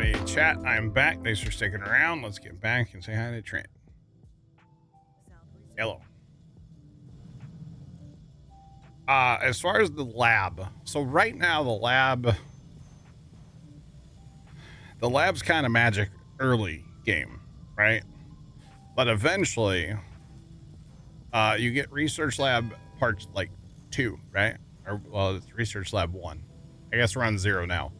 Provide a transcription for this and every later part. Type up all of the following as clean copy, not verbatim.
Alrighty, chat, I'm back. Thanks for sticking around. Let's get back and say hi to Trent. Hello. As far as the lab, so right now the lab's kind of magic early game, right? But eventually, you get research lab parts like 2, right? Or, well, it's research lab 1. I guess we're on 0 now.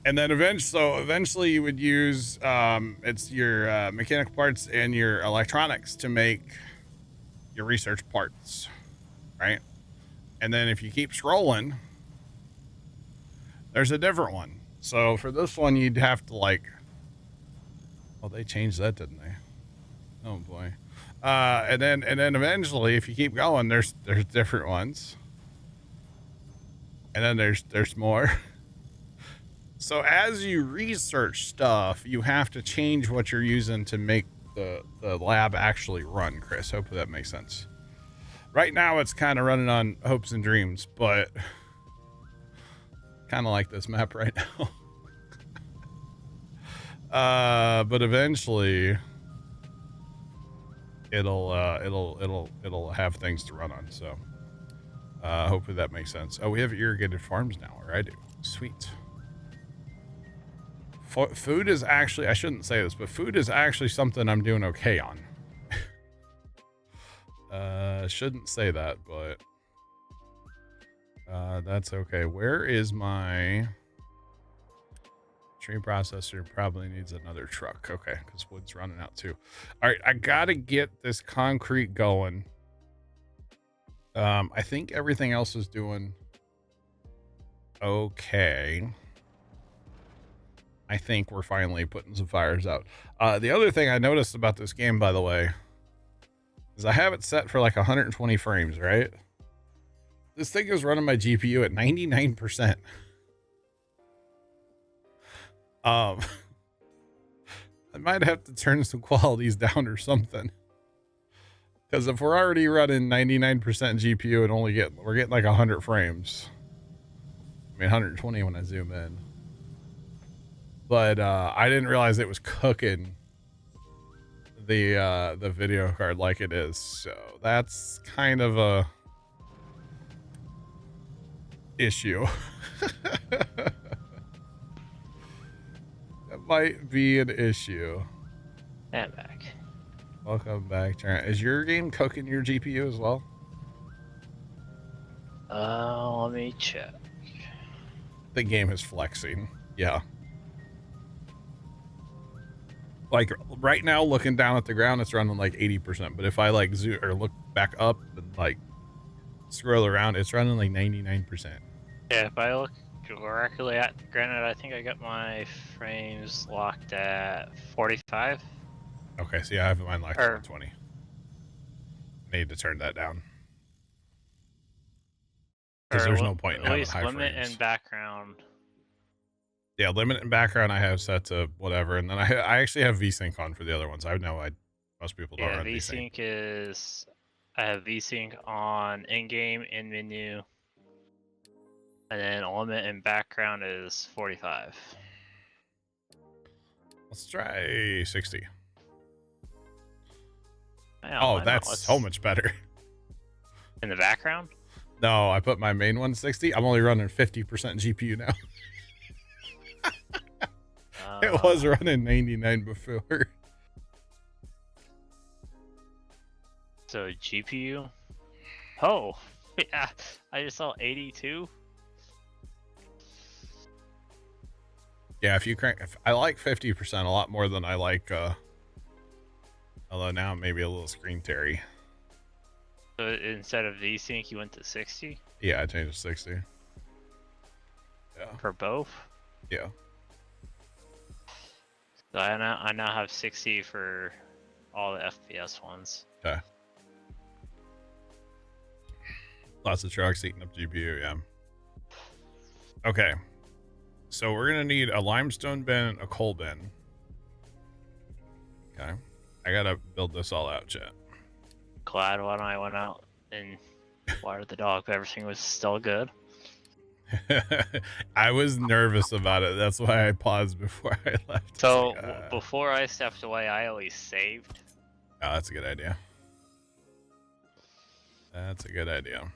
And then eventually you would use, it's your mechanical parts and your electronics to make your research parts, right? And then if you keep scrolling, there's a different one. So for this one, you'd have to like, well, they changed that, didn't they? Oh boy. And then eventually, if you keep going, there's different ones. And then there's more. So as you research stuff, you have to change what you're using to make the lab actually run, Chris. Hopefully that makes sense. Right now it's kind of running on hopes and dreams, but kind of like this map right now. But eventually it'll have things to run on. So hopefully that makes sense. Oh, we have irrigated farms now, or I do. Sweet. Food is actually, I shouldn't say this, but food is actually something I'm doing okay on. Shouldn't say that, but that's okay. Where is my tree processor? Probably needs another truck. Okay, because wood's running out too. All right, I gotta get this concrete going. I think everything else is doing okay. I think we're finally putting some fires out. The other thing I noticed about this game, by the way, is I have it set for like 120 frames, right? This thing is running my GPU at 99%. I might have to turn some qualities down or something. Because if we're already running 99% GPU and we're getting like 100 frames. I mean 120 when I zoom in. But I didn't realize it was cooking the video card like it is. So that's kind of a issue. That might be an issue. And back. Welcome back, Trent. Is your game cooking your GPU as well? Let me check. The game is flexing. Yeah. Like right now, looking down at the ground, it's running like 80%. But if I like zoom or look back up and like scroll around, it's running like 99%. Yeah, if I look directly at, granted, I think I got my frames locked at 45. Okay, see, I have mine locked at 120. Need to turn that down. Because there's no point in having high frames. Limit and background. Yeah, limit and background I have set to whatever, and then I actually have VSync on for the other ones. I know most people don't run VSync. I have VSync on in-game, in-menu, and then limit and background is 45. Let's try 60. Oh, that's so much better. In the background? No, I put my main one 60. I'm only running 50% GPU now. It was running 99 before. So GPU? Oh, yeah. I just saw 82. Yeah, if I like 50% a lot more than I like, although now maybe a little screen teary. So instead of VSync, you went to 60? Yeah, I changed to 60. Yeah. For both? Yeah. So I now have 60 for all the FPS ones. Okay. Lots of trucks eating up GPU, yeah. Okay. So we're going to need a limestone bin, a coal bin. Okay. I got to build this all out, chat. Glad when I went out and watered the dog, but everything was still good. I was nervous about it. That's why I paused before I left. So Like, before I stepped away, I always saved. oh, that's a good idea. That's a good idea.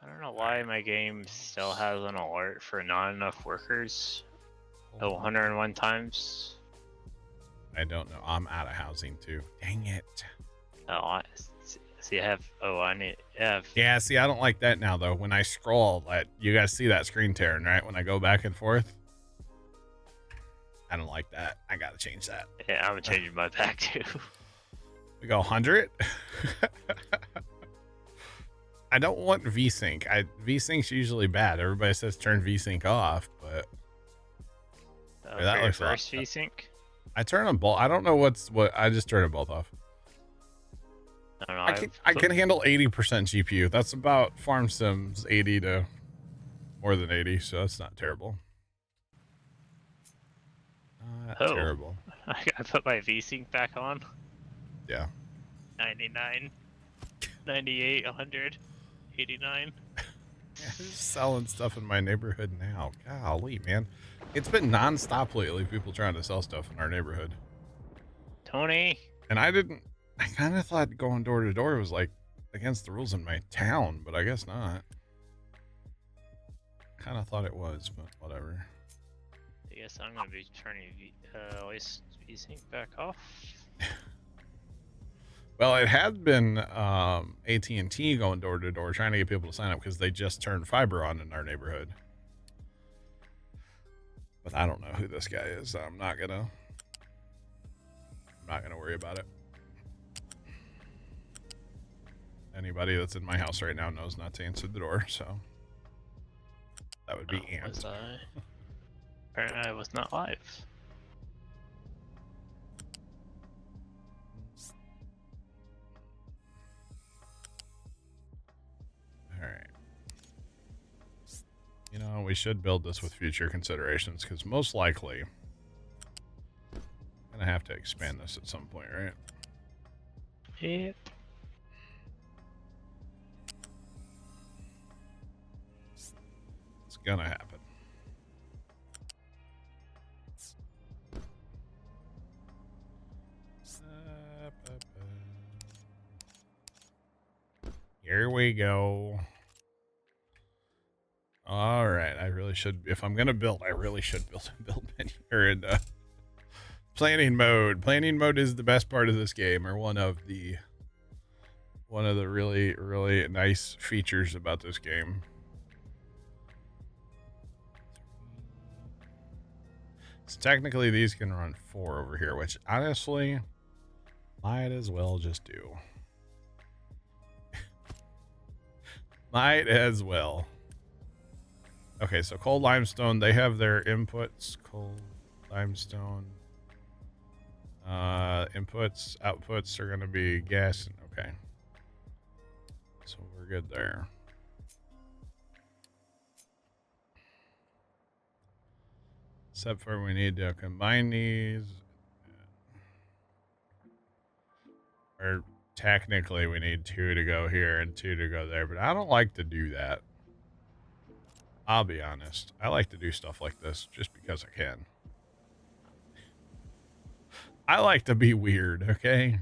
I don't know why my game still has an alert for not enough workers. Oh, 101 times. I don't know. I'm out of housing too. Dang it. Oh, I see. I have. Oh, I need. Yeah, see, I don't like that now though. When I scroll, you guys see that screen tearing, right? When I go back and forth. I don't like that. I gotta change that. Yeah, I'm changing my back too. We go 100. I don't want VSync. VSync's usually bad. Everybody says turn VSync off, but that looks first VSync. I turn them both. I don't know what. I just turn them both off. I don't know. I can handle 80% GPU. That's about Farm Sims 80 to more than 80, so that's not terrible. Not terrible. I put my VSync back on. Yeah. 99, 98, 100, 89. Yeah, who's selling stuff in my neighborhood now? Golly, man. It's been non-stop lately, people trying to sell stuff in our neighborhood. Tony. And I kind of thought going door to door was like against the rules in my town, but I guess not. Kind of thought it was, but whatever. I guess I'm gonna be turning VSync back off. Well, it had been AT&T going door to door trying to get people to sign up because they just turned fiber on in our neighborhood. But I don't know who this guy is. So I'm not gonna worry about it. Anybody that's in my house right now knows not to answer the door, so that would be Ant. Apparently I was not live. Alright. You know, we should build this with future considerations, because most likely I'm going to have to expand this at some point, right? Yep. It's going to happen. Here we go. All right, I really should. If I'm gonna build, I really should build menu or in planning mode. Planning mode is the best part of this game, or one of the really nice features about this game. So technically, these can run 4 over here, which honestly might as well just do. Might as well. Okay, so cold limestone, they have their inputs. Cold limestone. Inputs, outputs are going to be gas. Okay. So we're good there. Except for we need to combine these. Or technically we need 2 to go here and 2 to go there, but I don't like to do that. I'll be honest. I like to do stuff like this just because I can. I like to be weird, okay?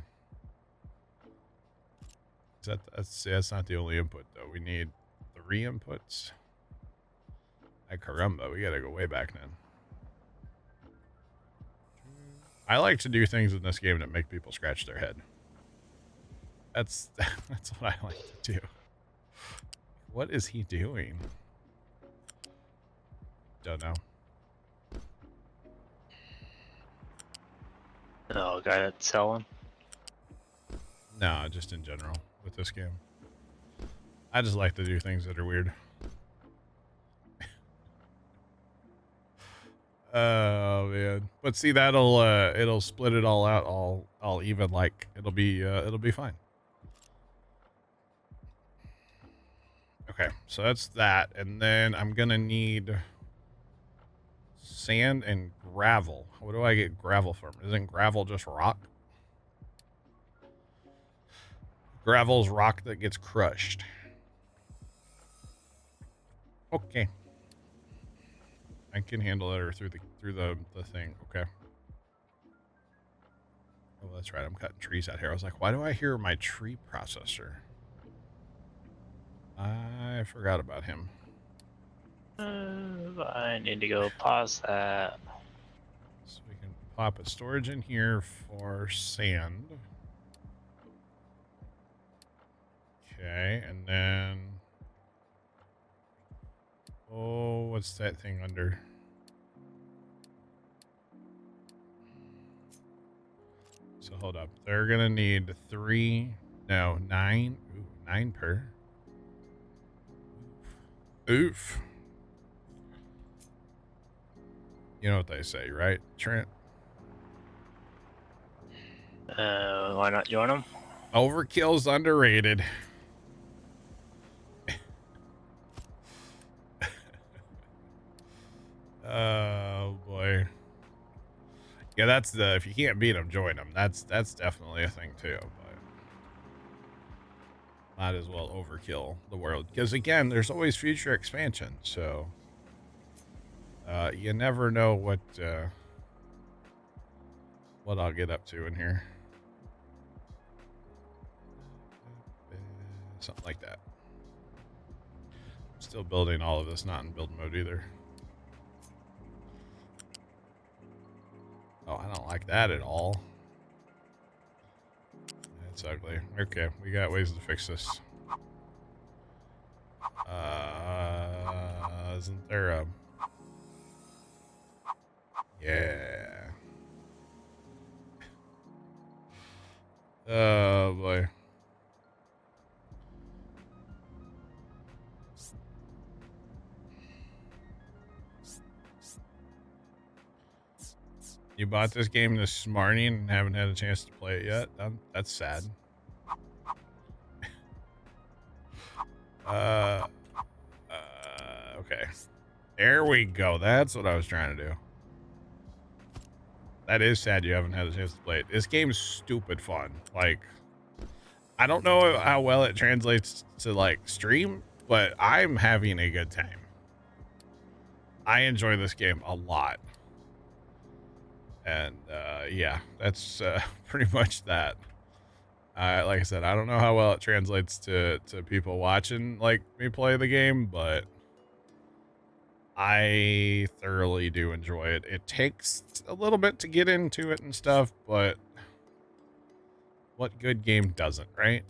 That's not the only input, though. We need 3 inputs. Ay caramba, we gotta go way back then. I like to do things in this game that make people scratch their head. That's what I like to do. What is he doing? Don't know. Oh, guy that's selling. No, just in general with this game. I just like to do things that are weird. Oh man. But see, it'll split it all out all even, like it'll be fine. Okay, so that's that, and then I'm gonna need sand and gravel. What do I get gravel from? Isn't gravel just rock? Gravel's rock that gets crushed. Okay. I can handle it or through the thing. Okay. Oh, that's right. I'm cutting trees out here. I was like, why do I hear my tree processor? I forgot about him. I need to go pause that. So we can pop a storage in here for sand. Okay, and then... Oh, what's that thing under? So hold up. They're going to need 9. Ooh, 9 per. Oof. You know what they say, right, Trent? Why not join them? Overkill's underrated. Oh boy. Yeah, that's the, if you can't beat them, join them. That's definitely a thing too. But might as well overkill the world, because again, there's always future expansion. So you never know what I'll get up to in here. Something like that. I'm still building all of this, not in build mode either. Oh, I don't like that at all. That's ugly. Okay, we got ways to fix this. Isn't there a... Yeah. Oh, boy. You bought this game this morning and haven't had a chance to play it yet? That's sad. Okay. There we go. That's what I was trying to do. That is sad you haven't had a chance to play it. This game's stupid fun. Like, I don't know how well it translates to, like, stream, but I'm having a good time. I enjoy this game a lot. And, yeah, that's pretty much that. Like I said, I don't know how well it translates to people watching, like, me play the game, but I thoroughly do enjoy it. It takes a little bit to get into it and stuff, but what good game doesn't, right?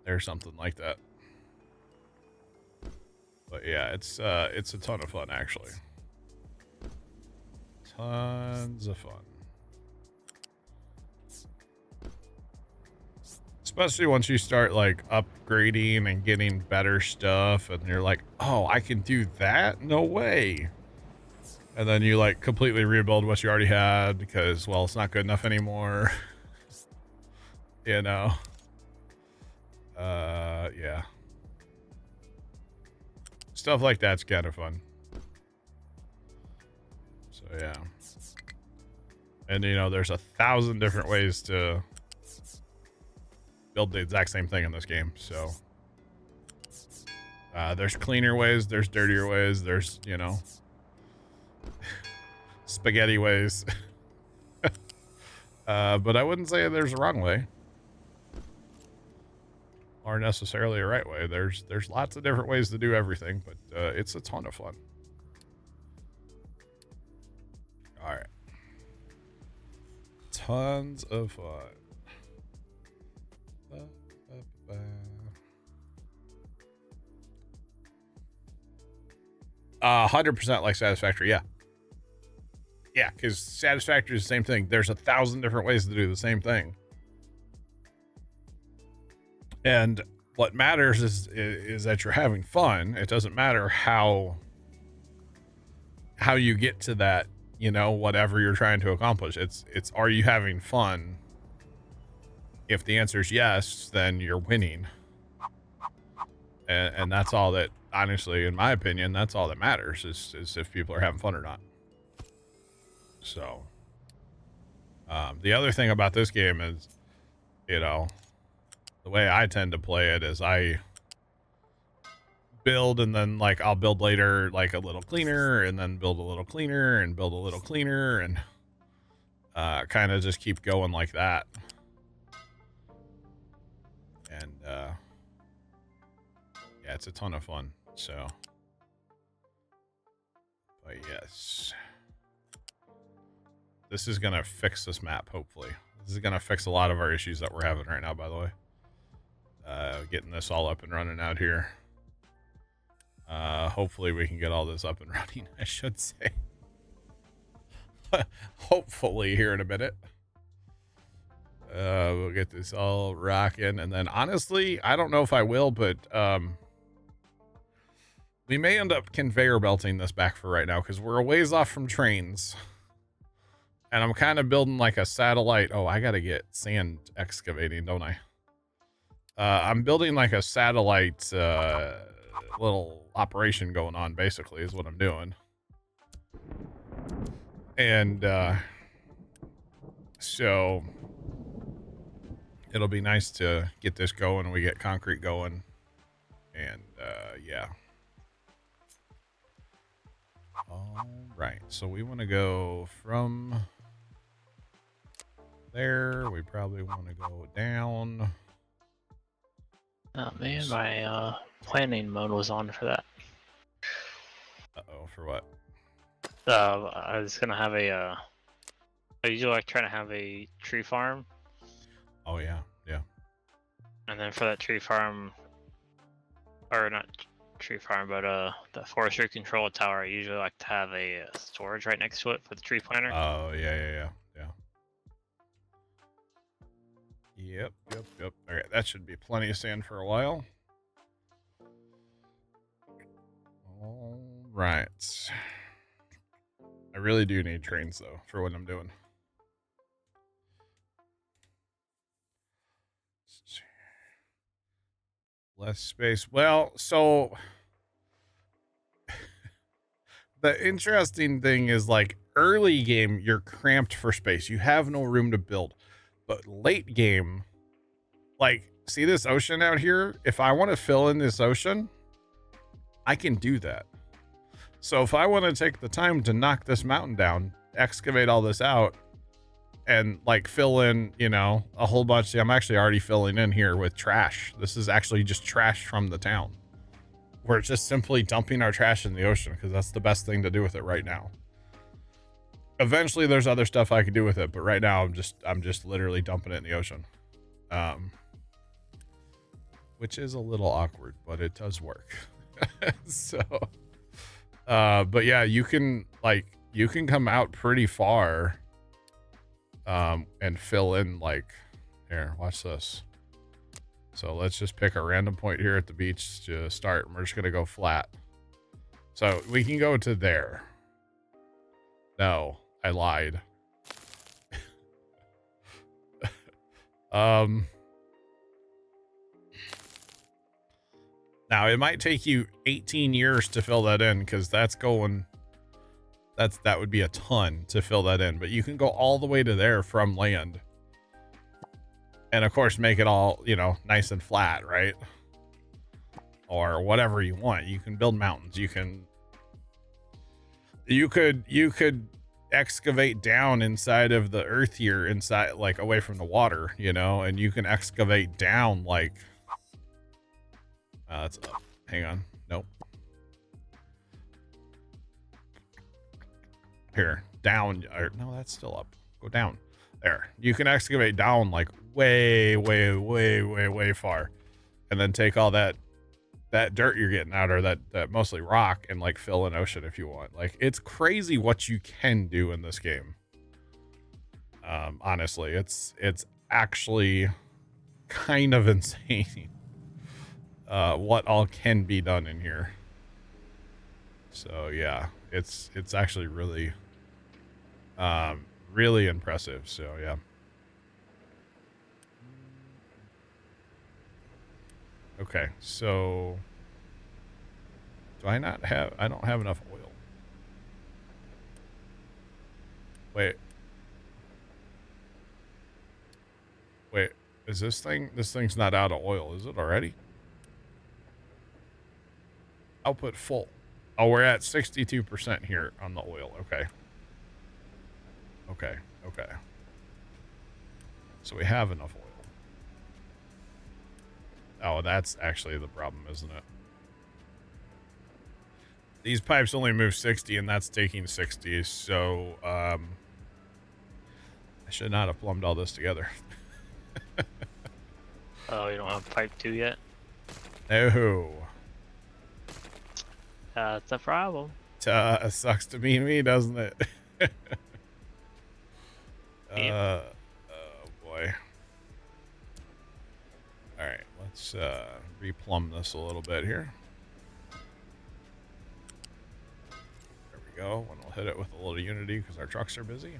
There's something like that. But yeah, it's a ton of fun, actually. Tons of fun. Especially once you start, like, upgrading and getting better stuff, and you're like, oh, I can do that? No way. And then you, like, completely rebuild what you already had because, well, it's not good enough anymore. You know? Yeah. Stuff like that's kind of fun. So, yeah. And, you know, there's 1,000 different ways to build the exact same thing in this game, so... there's cleaner ways, there's dirtier ways, there's, you know... spaghetti ways. But I wouldn't say there's a wrong way. Or necessarily a right way. There's lots of different ways to do everything, but it's a ton of fun. Alright. Tons of fun. 100% like Satisfactory, yeah. Yeah, because Satisfactory is the same thing. There's 1,000 different ways to do the same thing. And what matters is that you're having fun. It doesn't matter how you get to that, you know, whatever you're trying to accomplish. It's are you having fun? If the answer is yes, then you're winning. And that's all that, honestly, in my opinion, that's all that matters is if people are having fun or not. So, the other thing about this game is, you know, the way I tend to play it is I build, and then like I'll build later like a little cleaner, and then build a little cleaner, and build a little cleaner, and kind of just keep going like that. And yeah, it's a ton of fun. So, but yes, this is gonna fix this map. Hopefully, this is gonna fix a lot of our issues that we're having right now. By the way, getting this all up and running out here. Hopefully we can get all this up and running, I should say. Hopefully here in a minute. We'll get this all rocking, and then honestly, I don't know if I will, but we may end up conveyor belting this back for right now because we're a ways off from trains. And I'm kind of building like a satellite. Oh, I gotta get sand excavating, don't I? I'm building like a satellite little operation going on, basically, is what I'm doing. And so it'll be nice to get this going. We get concrete going, and yeah. All right, so we want to go from there. We probably want to go down. Oh man, my planning mode was on for that. Uh-oh, for what? I was gonna have a I usually like trying to have a tree farm. Oh yeah, yeah. And then for that tree farm, or not tree farm, but the forestry control tower, I usually like to have a storage right next to it for the tree planter. Oh yeah. Yep. All right, that should be plenty of sand for a while. All right. I really do need trains though for what I'm doing. Less space. Well, so the interesting thing is like early game, you're cramped for space. You have no room to build. But late game, like, see this ocean out here? If I want to fill in this ocean, I can do that. So if I want to take the time to knock this mountain down, excavate all this out, and like fill in, you know, a whole bunch. See, I'm actually already filling in here with trash. This is actually just trash from the town. We're just simply dumping our trash in the ocean because that's the best thing to do with it right now. Eventually there's other stuff I could do with it, but right now I'm just literally dumping it in the ocean. Which is a little awkward, but it does work. So but yeah, you can come out pretty far and fill in, like, here, watch this. So let's just pick a random point here at the beach to start, and we're just gonna go flat. So we can go to there. No, I lied. Now it might take you 18 years to fill that in, because that would be a ton to fill that in, but you can go all the way to there from land. And of course make it all, you know, nice and flat, right? Or whatever you want. You can build mountains. You could excavate down inside of the earth here, inside, like away from the water, you know, and you can excavate down like it's up. Hang on. Nope. Here, down. Or, no, that's still up. Go down. There. You can excavate down like way far, and then take all that dirt you're getting out, or that mostly rock, and like fill an ocean if you want. Like, it's crazy what you can do in this game. Honestly, it's actually kind of insane what all can be done in here. So yeah, it's actually really really impressive. So yeah. Okay, so do I not have, I don't have enough oil. Wait, is this thing's not out of oil, is it already? Output full. Oh, we're at 62% here on the oil. Okay. Okay. Okay. So we have enough oil. Oh, that's actually the problem, isn't it? These pipes only move 60, and that's taking 60, so, I should not have plumbed all this together. Oh, you don't have pipe 2 yet? No. That's a problem. Sucks to be me, doesn't it? Yep. Oh boy. All right, let's replumb this a little bit here. There we go. And we'll hit it with a little Unity because our trucks are busy.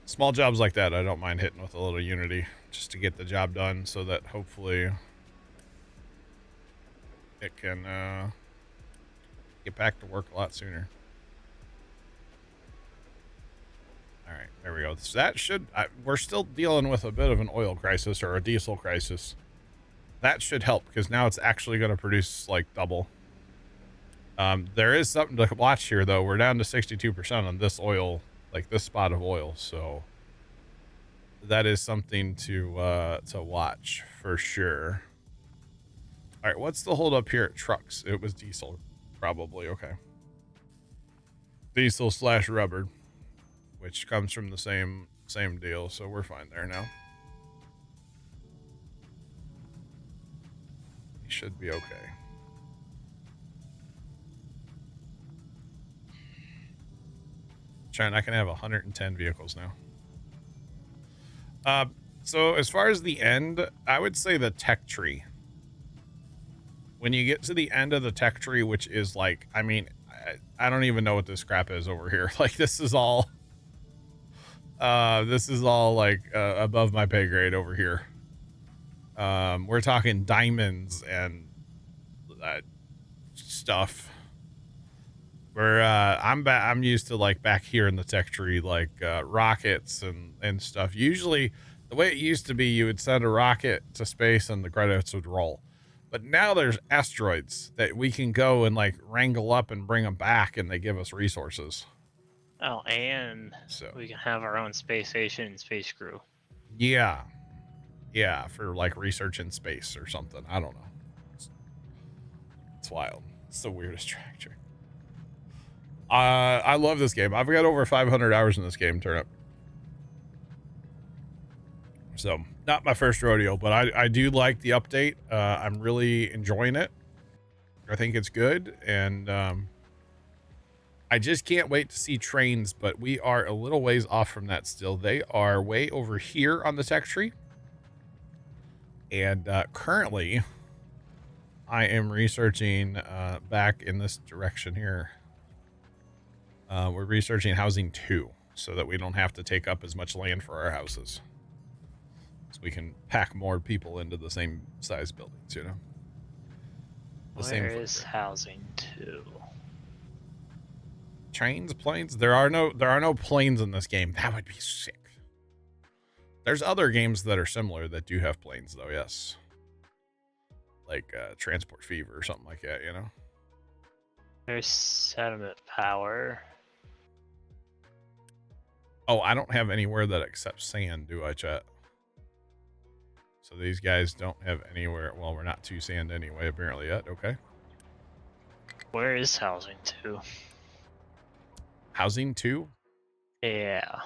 Small jobs like that, I don't mind hitting with a little Unity just to get the job done so that hopefully it can get back to work a lot sooner. All right, there we go. So that should, we're still dealing with a bit of an oil crisis or a diesel crisis. That should help because now it's actually going to produce like double. There is something to watch here though. We're down to 62% on this oil, like this spot of oil. So that is something to watch for sure. All right, what's the hold up here at trucks? It was diesel, probably. Okay. Diesel / rubber, which comes from the same deal. So we're fine there now. We should be okay. Trying, I can have 110 vehicles now. So as far as the end, I would say the tech tree. When you get to the end of the tech tree, which is like, I mean, I don't even know what this crap is over here. Like this is all like above my pay grade over here. We're talking diamonds and stuff. Where I'm used to like back here in the tech tree, like rockets and stuff. Usually the way it used to be, you would send a rocket to space and the credits would roll. But now there's asteroids that we can go and like wrangle up and bring them back, and they give us resources. Oh, and So we can have our own space station and space crew. Yeah, for like research in space or something. I don't know. It's wild. It's the weirdest tractor. I love this game. I've got over 500 hours in this game, Turnip. So not my first rodeo, but I do like the update. I'm really enjoying it. I think it's good, and I just can't wait to see trains, but we are a little ways off from that still. They are way over here on the tech tree, and currently I am researching back in this direction here. We're researching housing 2 so that we don't have to take up as much land for our houses. So we can pack more people into the same size buildings, you know? Where is housing 2? Trains, planes? There are no planes in this game. That would be sick. There's other games that are similar that do have planes though, yes. Like Transport Fever or something like that, you know? There's sediment power. Oh, I don't have anywhere that accepts sand, do I, chat? So these guys don't have anywhere. Well, we're not to sand anyway, apparently yet. Okay. Where is housing 2? Housing 2? Yeah.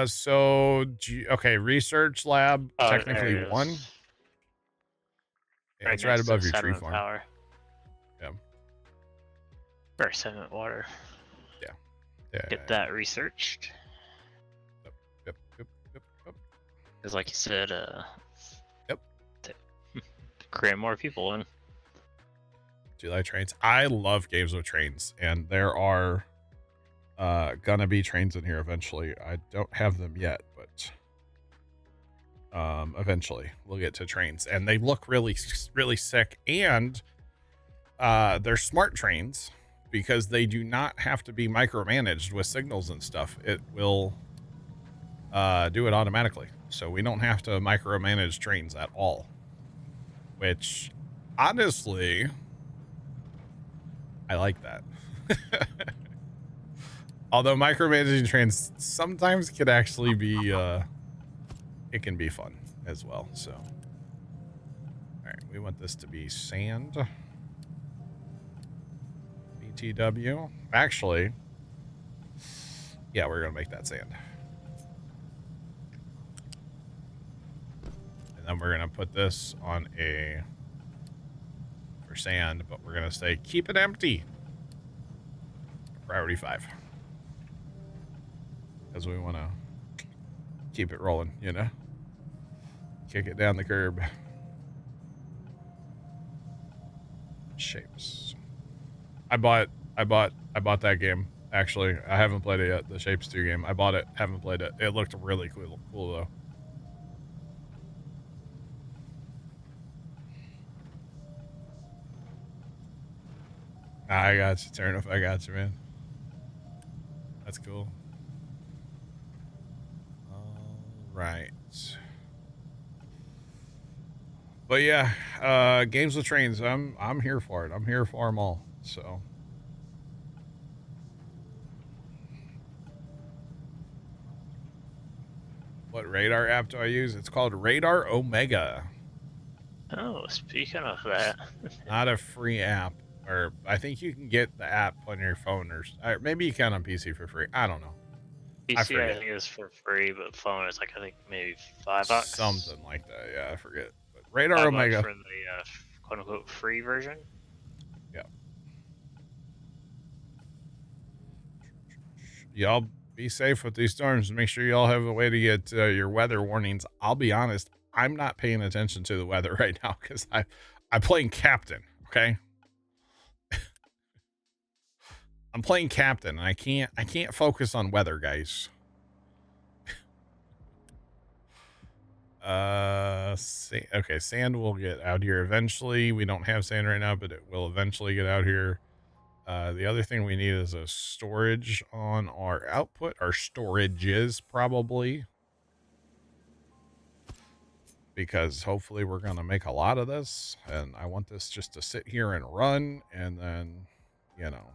So okay, research lab, technically 1. Yeah, it's right above your tree farm. Power. Yeah. Or sediment water. Yeah. Get that researched. Yep. Because like you said, yep. Cram more people in. Do you like trains? I love games with trains, and there are gonna be trains in here eventually. I don't have them yet, but eventually we'll get to trains, and they look really sick, and they're smart trains because they do not have to be micromanaged with signals and stuff. It will do it automatically, so we don't have to micromanage trains at all, which honestly, I like that. Although micromanaging trains sometimes could actually be, it can be fun as well. So, all right, we want this to be sand. BTW. Actually, yeah, we're gonna make that sand. And then we're gonna put this on a for sand, but we're gonna say keep it empty. Priority 5. Because we want to keep it rolling, you know? Kick it down the curb. Shapes. I bought that game. Actually, I haven't played it yet. The Shapes 2 game. I bought it. Haven't played it. It looked really cool though. I got you, Turnip. I got you, man. That's cool. All right. But yeah, games with trains. I'm here for it. I'm here for them all. So. What radar app do I use? It's called Radar Omega. Oh, speaking of that. Not a free app. Or I think you can get the app on your phone, or maybe you can on PC for free. I don't know. PC I think is for free, but phone is like I think maybe $5. Something like that. Yeah, I forget. But Radar Omega for the quote unquote free version. Yeah. Y'all be safe with these storms. Make sure y'all have a way to get your weather warnings. I'll be honest, I'm not paying attention to the weather right now because I'm playing captain. Okay. I'm playing captain, and I can't focus on weather, guys. Okay, sand will get out here eventually. We don't have sand right now, but it will eventually get out here. The other thing we need is a storage on our output. Our storages, probably. Because hopefully we're going to make a lot of this, and I want this just to sit here and run, and then, you know,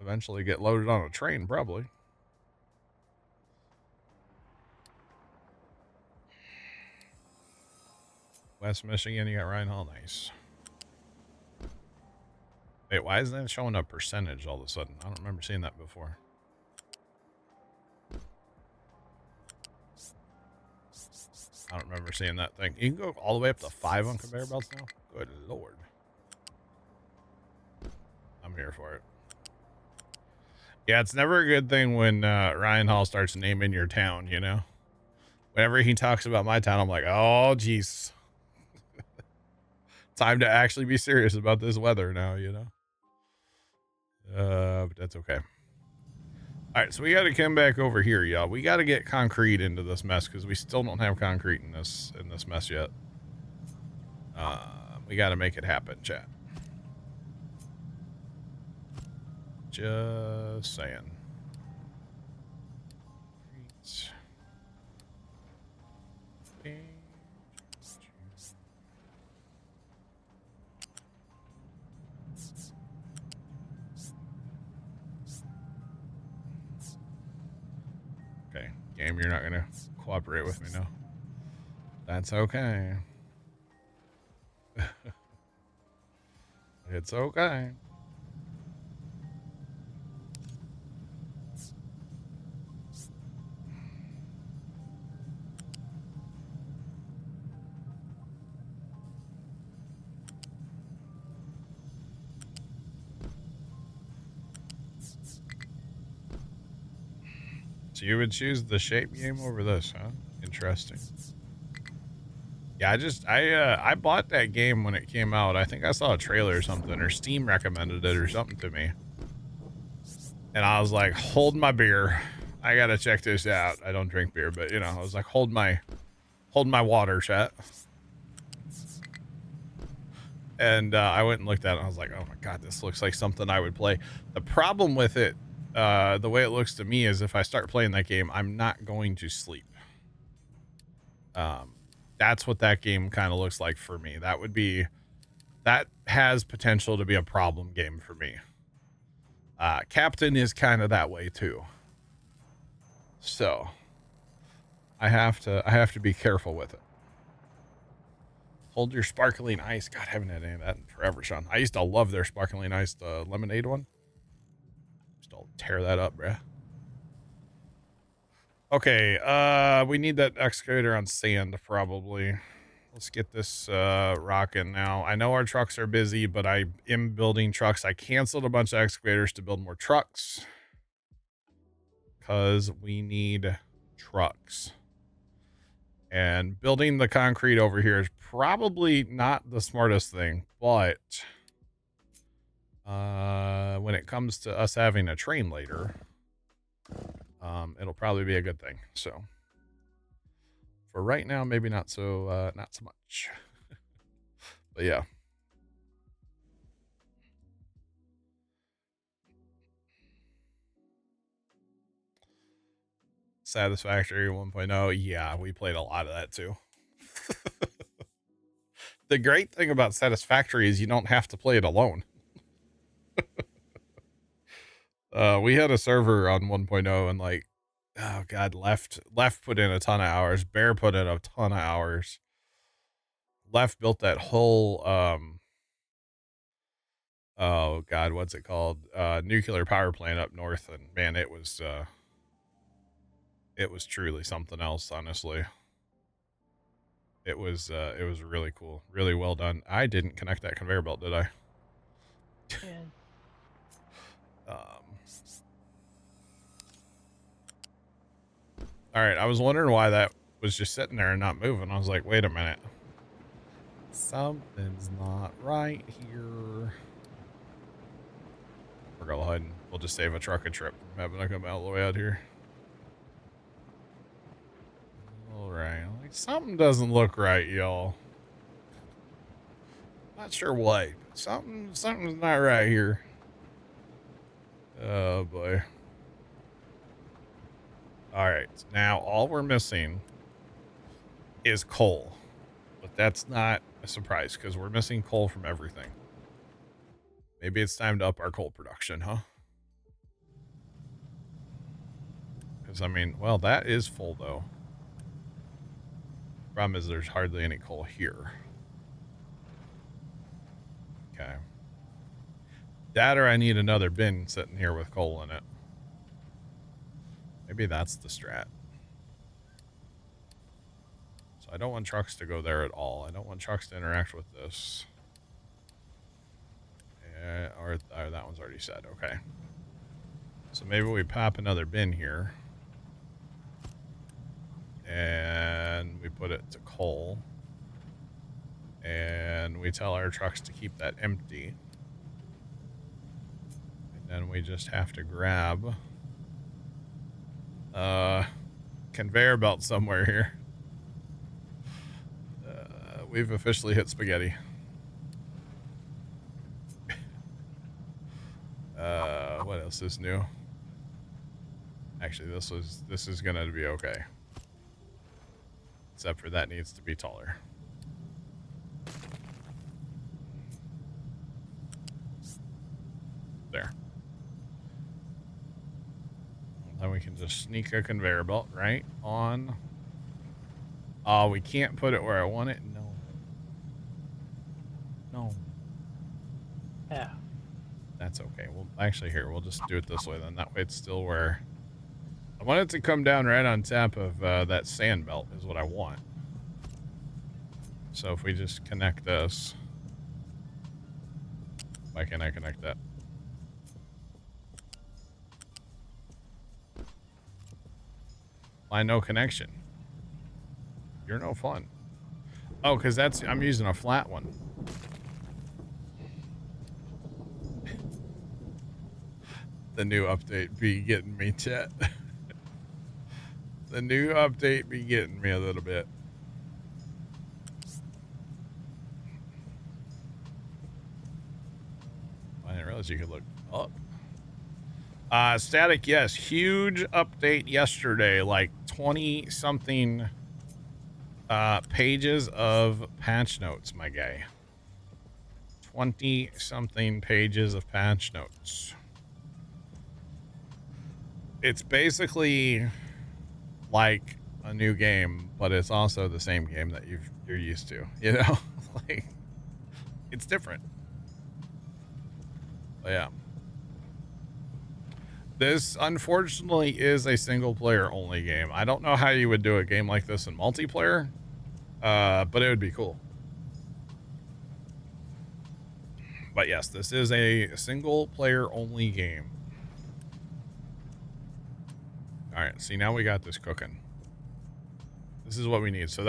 eventually get loaded on a train, probably. West Michigan, you got Ryan Hall, nice. Wait, why isn't that showing a percentage all of a sudden? I don't remember seeing that before. I don't remember seeing that thing. You can go all the way up to 5 on conveyor belts now? Good lord. I'm here for it. Yeah, it's never a good thing when Ryan Hall starts naming your town, you know? Whenever he talks about my town, I'm like, oh, jeez. Time to actually be serious about this weather now, you know? But that's okay. All right, so we got to come back over here, y'all. We got to get concrete into this mess because we still don't have concrete in this mess yet. We got to make it happen, chat. Just saying. Okay, game, you're not going to cooperate with me now. That's okay. It's okay. So you would choose the shape game over this, huh? Interesting. Yeah, I bought that game when it came out. I think I saw a trailer or something, or Steam recommended it or something to me. And I was like, hold my beer. I gotta check this out. I don't drink beer, but you know, I was like, hold my water, chat. And I went and looked at it and I was like, oh my god, this looks like something I would play. The problem with it, the way it looks to me, is if I start playing that game, I'm not going to sleep. That's what that game kind of looks like for me. That would be that has potential to be a problem game for me. Captain is kind of that way too. So I have to be careful with it. Hold your sparkling ice. God, I haven't had any of that in forever, Sean. I used to love their sparkling ice, the lemonade one. Just don't tear that up, bruh. Okay, we need that excavator on sand, probably. Let's get this rocking now. I know our trucks are busy, but I am building trucks. I canceled a bunch of excavators to build more trucks because we need trucks. And building the concrete over here is probably not the smartest thing, but when it comes to us having a train later, it'll probably be a good thing. So for right now, maybe not so much. But yeah. Satisfactory 1.0. Yeah, we played a lot of that too. The great thing about Satisfactory is you don't have to play it alone. We had a server on 1.0 and like, oh god, left put in a ton of hours. Bear put in a ton of hours. Left built that whole oh god, what's it called? Nuclear power plant up north, and man, it was truly something else, honestly. It was really cool. Really well done. I didn't connect that conveyor belt, did I? Yeah. All right, I was wondering why that was just sitting there and not moving. I was like, wait a minute. Something's not right here. We'll go ahead and we'll just save a truck a trip from having to come all the way out here. All right, like something doesn't look right, y'all. Not sure what. Something's not right here. Oh boy. All right, now all we're missing is coal, but that's not a surprise because we're missing coal from everything. Maybe it's time to up our coal production, huh? Because I mean, well, that is full though. Problem is there's hardly any coal here. Okay. That or I need another bin sitting here with coal in it. Maybe that's the strat. So I don't want trucks to go there at all. I don't want trucks to interact with this. Yeah, or that one's already set. Okay. So maybe we pop another bin here. And we put it to coal. And we tell our trucks to keep that empty. And then we just have to grab conveyor belt somewhere here. We've officially hit spaghetti. What else is new? Actually, this is gonna be okay. Except for that needs to be taller. There. Then we can just sneak a conveyor belt right on. Oh, we can't put it where I want it. No. Yeah. That's okay. Well, actually, here, we'll just do it this way then. That way it's still where... I want it to come down right on top of that sand belt is what I want. So if we just connect this... Why can't I connect that? Why no connection? You're no fun. Oh, because I'm using a flat one. The new update be getting me, chat. The new update be getting me a little bit. I didn't realize you could look up. Static, yes. Huge update yesterday. Like 20-something pages of patch notes, my guy. 20-something pages of patch notes. It's basically like a new game, but it's also the same game that you're used to, you know? Like, it's different. But yeah. This, unfortunately, is a single-player only game. I don't know how you would do a game like this in multiplayer, but it would be cool. But yes, this is a single-player only game. All right, see, now we got this cooking. This is what we need. So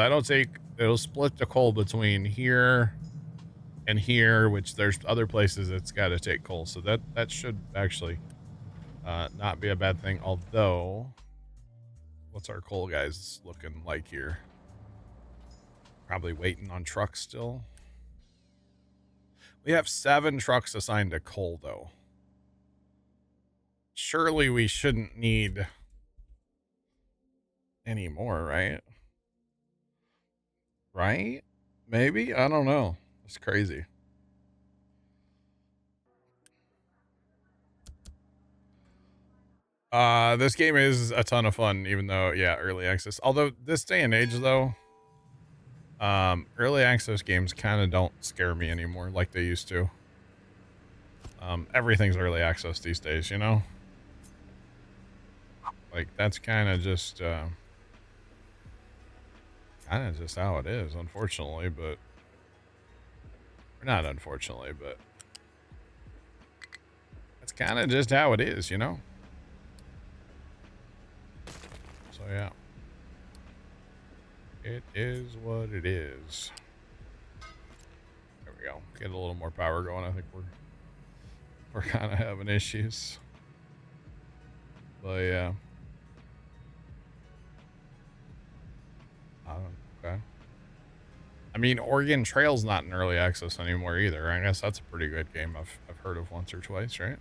it'll split the coal between here and here, which there's other places it's got to take coal. So that should actually not be a bad thing. Although, what's our coal guys looking like here? Probably waiting on trucks still. We have 7 trucks assigned to coal, though. Surely we shouldn't need any more, right? Right? Maybe? I don't know. It's crazy. This game is a ton of fun, even though, yeah, early access. Although this day and age, though, early access games kind of don't scare me anymore like they used to. Everything's early access these days, you know? Like, that's kind of just how it is, unfortunately, but... Or not unfortunately, but... That's kind of just how it is, you know? So, yeah. It is what it is. There we go. Get a little more power going. I think we're kind of having issues. But, yeah. Okay. I mean, Oregon Trail's not in early access anymore either. I guess that's a pretty good game I've heard of once or twice, right?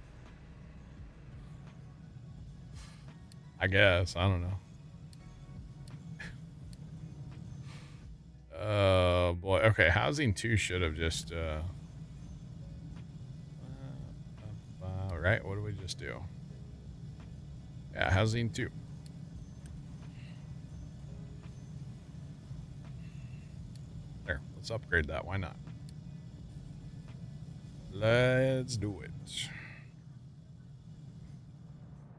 I guess. I don't know. Oh, boy. Okay, Housing 2 should have just... right, what do we just do? Yeah, Housing 2. There, let's upgrade that. Why not? Let's do it.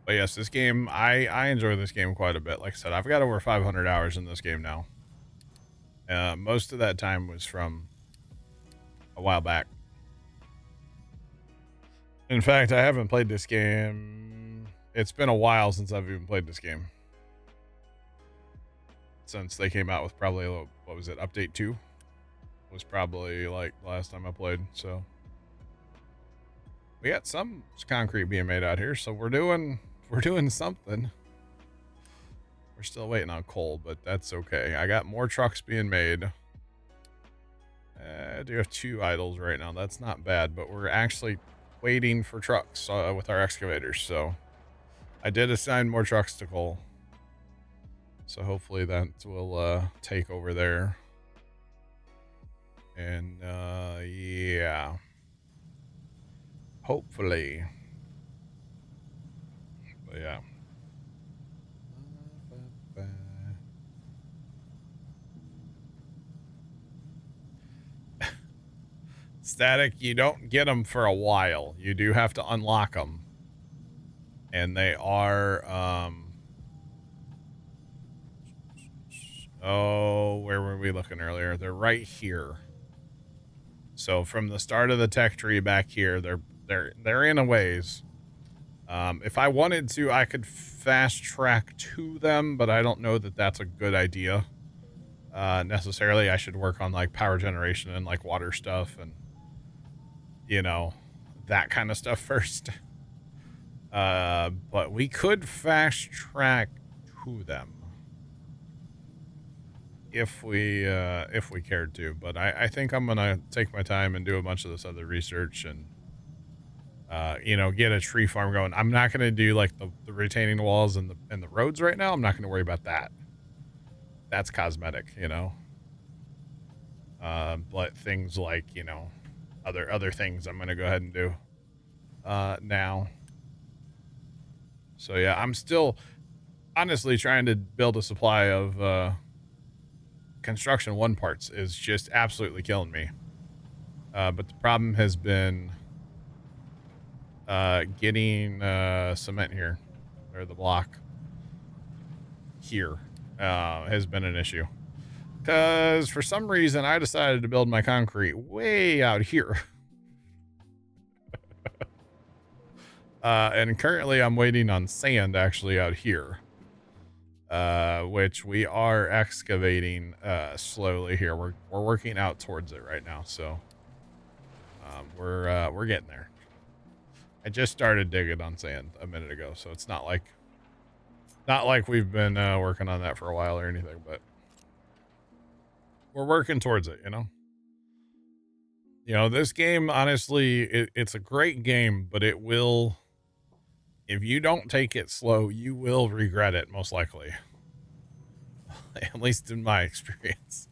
But yes, this game, I enjoy this game quite a bit. Like I said, I've got over 500 hours in this game now. Most of that time was from a while back. In fact, I haven't played this game. It's been a while since I've even played this game. Since they came out with probably, what was it, Update 2? Was probably like last time I played, so. We got some concrete being made out here, so we're doing something. We're still waiting on coal, but that's okay. I got more trucks being made. I do have 2 idles right now. That's not bad, but we're actually waiting for trucks with our excavators. So I did assign more trucks to coal. So hopefully that will take over there. And yeah. Hopefully. But yeah. Static, you don't get them for a while. You do have to unlock them. And they are, oh, where were we looking earlier? They're right here. So from the start of the tech tree back here, they're in a ways. If I wanted to, I could fast track to them, but I don't know that that's a good idea. Necessarily, I should work on like power generation and like water stuff and, you know, that kind of stuff first. But we could fast track to them if we cared to. But I think I'm gonna take my time and do a bunch of this other research and you know, get a tree farm going. I'm not gonna do like the retaining walls and the roads right now. I'm not gonna worry about that. That's cosmetic, you know. But things like, you know, other things I'm gonna go ahead and do now. So yeah, I'm still honestly trying to build a supply of construction one parts is just absolutely killing me. But the problem has been getting cement here, or the block here has been an issue. Because for some reason I decided to build my concrete way out here. And currently I'm waiting on sand actually out here. Which we are excavating slowly here. We're working out towards it right now, so we're getting there. I just started digging on sand a minute ago, so it's not like we've been working on that for a while or anything, but we're working towards it, you know. This game, honestly, it's a great game, but it will, if you don't take it slow, you will regret it most likely. At least in my experience.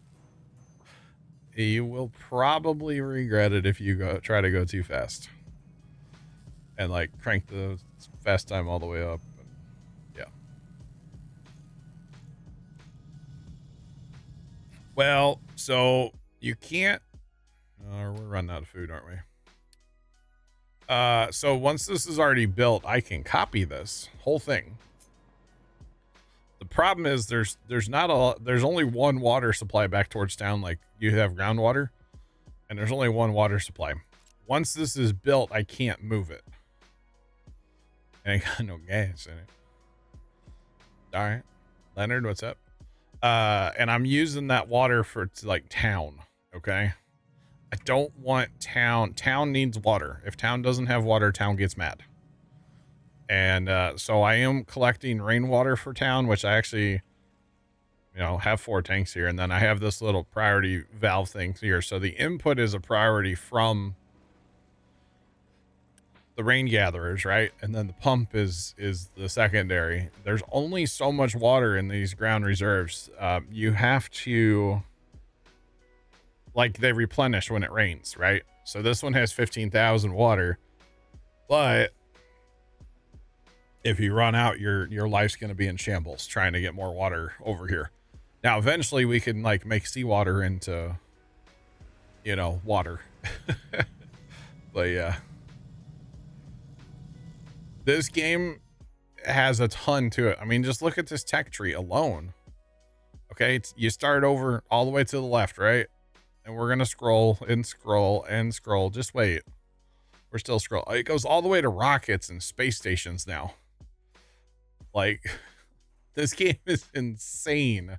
You will probably regret it if you try to go too fast. And like crank the fast time all the way up. Yeah. Well, so you can't we're running out of food, aren't we? So once this is already built, I can copy this whole thing. The problem is there's only one water supply back towards town. Like you have groundwater, and there's only one water supply. Once this is built, I can't move it. And I got no gas in it. All right, Leonard, what's up? And I'm using that water for like town. Okay. I don't want town. Town needs water. If town doesn't have water, town gets mad. And so I am collecting rainwater for town, which I actually, have 4 tanks here. And then I have this little priority valve thing here. So the input is a priority from the rain gatherers, right? And then the pump is the secondary. There's only so much water in these ground reserves. You have to, like, they replenish when it rains, right? So this one has 15,000 water, but if you run out, your life's going to be in shambles trying to get more water over here. Now, eventually we can like make seawater into, water. But yeah, this game has a ton to it. I mean, just look at this tech tree alone. Okay. You start over all the way to the left, right? And we're going to scroll and scroll and scroll. Just wait. We're still scrolling. It goes all the way to rockets and space stations now. Like, this game is insane.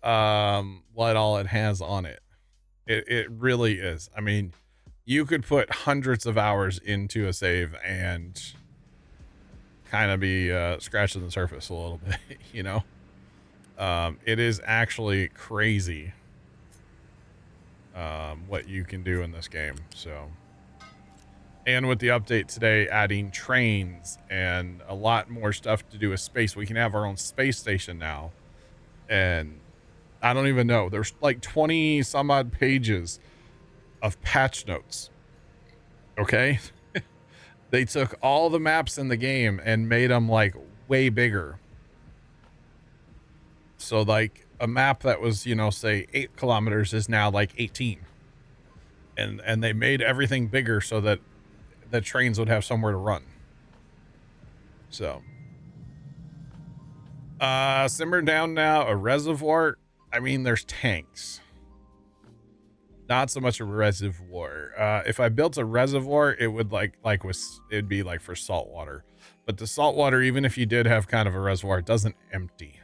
What all it has on it. It really is. I mean, you could put hundreds of hours into a save and kind of be scratching the surface a little bit, It is actually crazy what you can do in this game. So, and with the update today, adding trains and a lot more stuff to do with space, we can have our own space station now. And I don't even know, there's like 20 some odd pages of patch notes. Okay. They took all the maps in the game and made them like way bigger. So like a map that was, say 8 kilometers is now like 18. And they made everything bigger so that the trains would have somewhere to run. So simmer down now. A reservoir. I mean, there's tanks, not so much a reservoir. If I built a reservoir, it would it'd be like for salt water. But the salt water, even if you did have kind of a reservoir, it doesn't empty,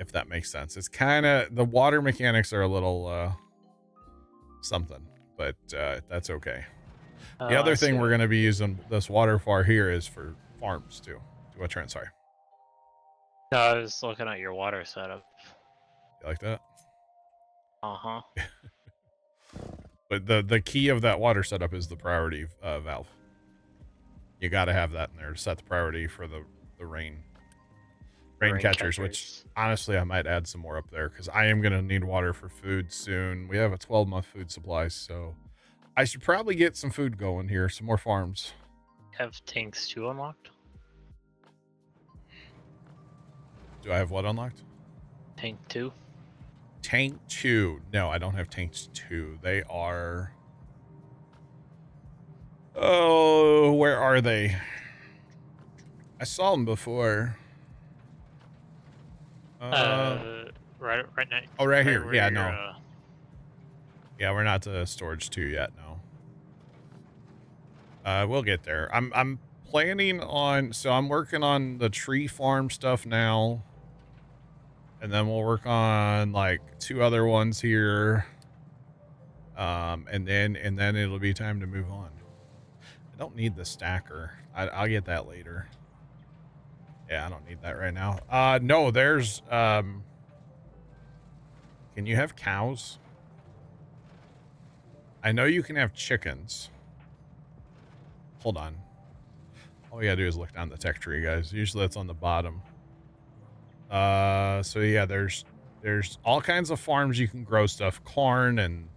if that makes sense. It's kind of, the water mechanics are a little something, but that's okay. The other thing we're going to be using this water for here is for farms too. Do a trend, sorry. No, I was looking at your water setup. You like that? Uh-huh. But the key of that water setup is the priority valve. You got to have that in there to set the priority for the rain catchers, which honestly I might add some more up there because I am going to need water for food soon. We have a 12-month food supply, so I should probably get some food going here, some more farms. Have tanks 2 unlocked? Do I have what unlocked? Tank 2? Tank 2. No, I don't have tanks 2. They are... Oh, where are they? I saw them before. Right next. Oh, right here. where Yeah, you're, no. Yeah, we're not to storage 2 yet, no. We'll get there. I'm planning on, so I'm working on the tree farm stuff now. And then we'll work on like 2 other ones here. And then it'll be time to move on. I don't need the stacker. I'll get that later. Yeah, I don't need that right now. No, there's, can you have cows? I know you can have chickens. Hold on. All you gotta do is look down the tech tree, guys. Usually that's on the bottom. So yeah, there's all kinds of farms you can grow stuff. Corn and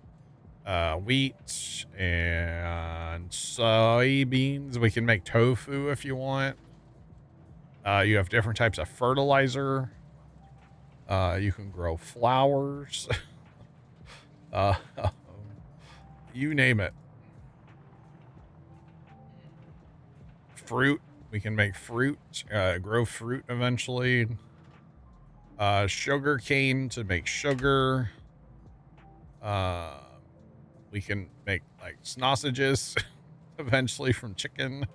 wheat and soybeans. We can make tofu if you want. You have different types of fertilizer. You can grow flowers. You name it. Fruit. We can make fruit, grow fruit eventually. Sugar cane to make sugar. We can make like sausages eventually from chicken.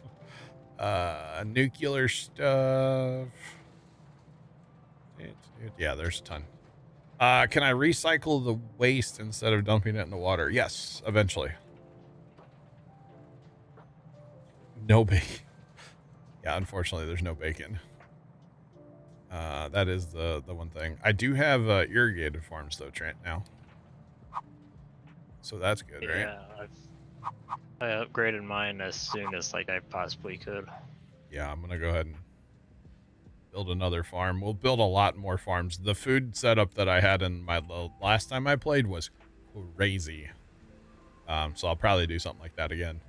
Nuclear stuff. Yeah, there's a ton. Can I recycle the waste instead of dumping it in the water? Yes, eventually. No bacon. Yeah, unfortunately, there's no bacon. That is the one thing. I do have irrigated farms though, Trent, now. So that's good, right? Yeah, I upgraded mine as soon as like I possibly could. Yeah, I'm gonna go ahead and build another farm. We'll build a lot more farms. The food setup that I had in my last time I played was crazy. So I'll probably do something like that again.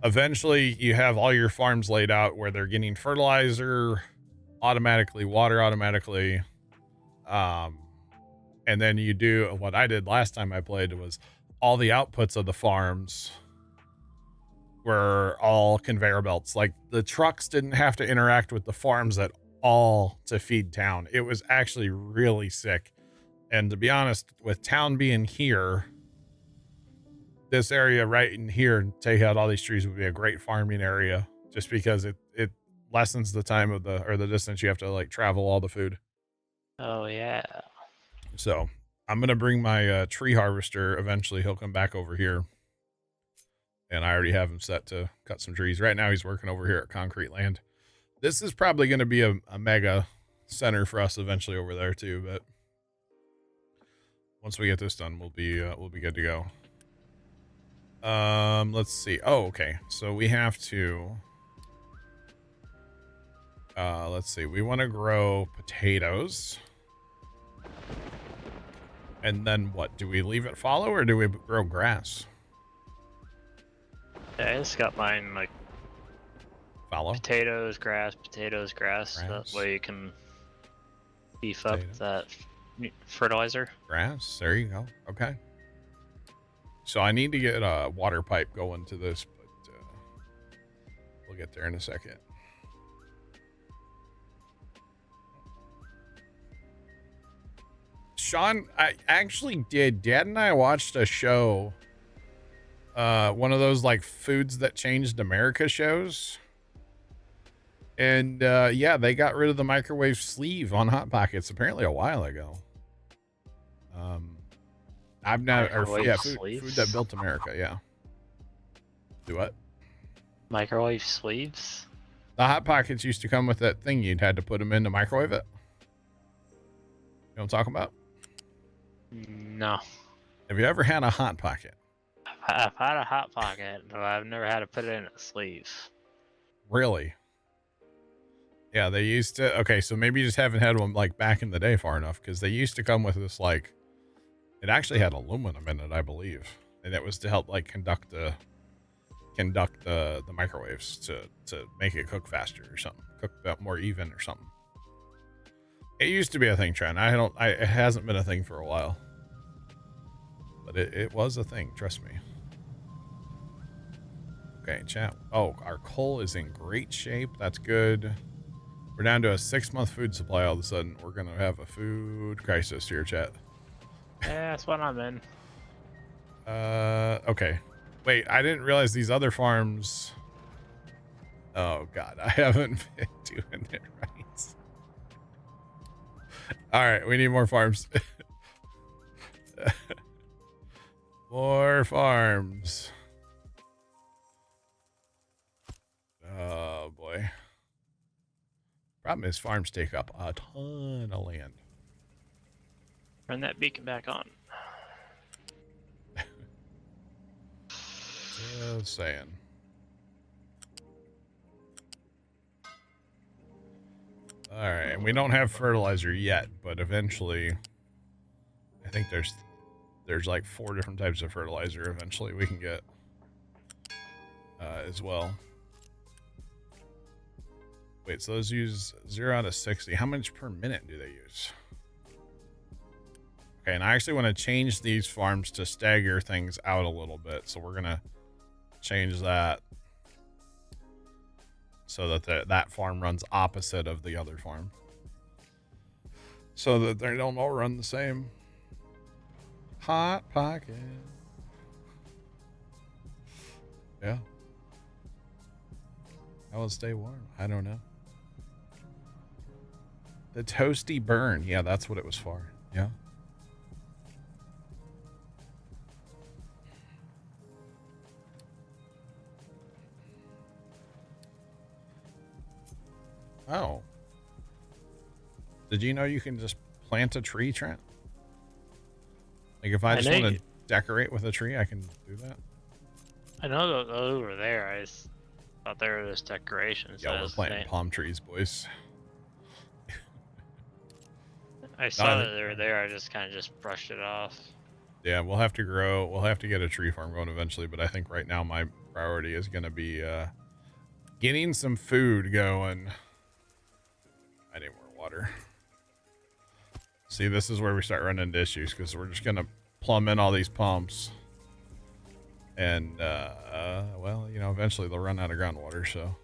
Eventually, you have all your farms laid out where they're getting fertilizer automatically, water automatically. And then you do what I did last time I played was all the outputs of the farms were all conveyor belts. Like the trucks didn't have to interact with the farms at all to feed town. It was actually really sick. And to be honest, with town being here, this area right in here, take out all these trees, would be a great farming area just because it lessens the time of the distance you have to like travel all the food. Oh yeah. So I'm going to bring my tree harvester. Eventually he'll come back over here. And I already have him set to cut some trees. Right now he's working over here at Concrete Land. This is probably going to be a mega center for us eventually over there too. But once we get this done, we'll be good to go. Let's see. Oh, okay. So we have to, let's see. We want to grow potatoes. And then what? Do we leave it fallow or do we grow grass? Yeah, I just got mine like Fallow. potatoes, grass. That way you can beef up that fertilizer. Grass. There you go. Okay. So I need to get a water pipe going to this, but we'll get there in a second. Sean, I actually did. Dad and I watched a show, one of those like foods that changed America shows. And yeah, they got rid of the microwave sleeve on Hot Pockets apparently a while ago. I've never, food that built America, yeah. Do what? Microwave sleeves? The Hot Pockets used to come with that thing you'd had to put them in to microwave it. You know what I'm talking about? No. Have you ever had a Hot Pocket? I've had a Hot Pocket, but I've never had to put it in a sleeve. Really? Yeah, they used to. Okay, so maybe you just haven't had one like back in the day far enough, because they used to come with this like, it actually had aluminum in it, I believe. and it was to help like conduct the microwaves to make it cook faster or something, cook more even or something. It used to be a thing, Trent. It hasn't been a thing for a while, but it was a thing. Trust me. Okay, chat. Oh, our coal is in great shape. That's good. We're down to a 6-month food supply all of a sudden. We're going to have a food crisis here, chat. Yeah, that's what I'm in. Okay. Wait, I didn't realize these other farms... Oh, God. I haven't been doing it right. All right, we need more farms. More farms. Oh, boy. Problem is farms take up a ton of land. Turn that beacon back on. Just saying. All right, and we don't have fertilizer yet, but eventually, I think there's like 4 different types of fertilizer. Eventually, we can get as well. Wait, so those use 0 out of 60. How much per minute do they use? Okay, and I actually want to change these farms to stagger things out a little bit, so we're gonna change that so that that farm runs opposite of the other farm, so that they don't all run the same. Hot pocket. Yeah. How will it stay warm? I don't know. The toasty burn. Yeah, that's what it was for. Yeah. Oh. Did you know you can just plant a tree, Trent? Like if I just want to decorate with a tree, I can do that? I know those were there. I just thought they were just decorations. Yeah, we're planting palm trees, boys. I saw that they were there. I just kind of just brushed it off. Yeah, we'll have to grow. We'll have to get a tree farm going eventually, but I think right now my priority is going to be getting some food going. I need more water. See, this is where we start running into issues because we're just going to plumb in all these pumps. And, well, you know, eventually they'll run out of groundwater, so.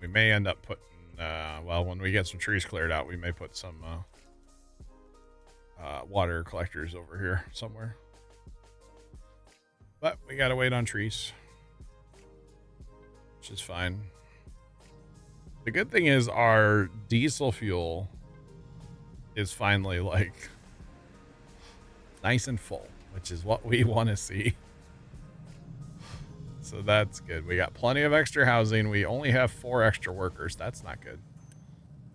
We may end up putting, well, when we get some trees cleared out, we may put some water collectors over here somewhere. But we got to wait on trees, which is fine. The good thing is our diesel fuel is finally like nice and full, which is what we want to see. So that's good. We got plenty of extra housing. We only have 4 extra workers. That's not good.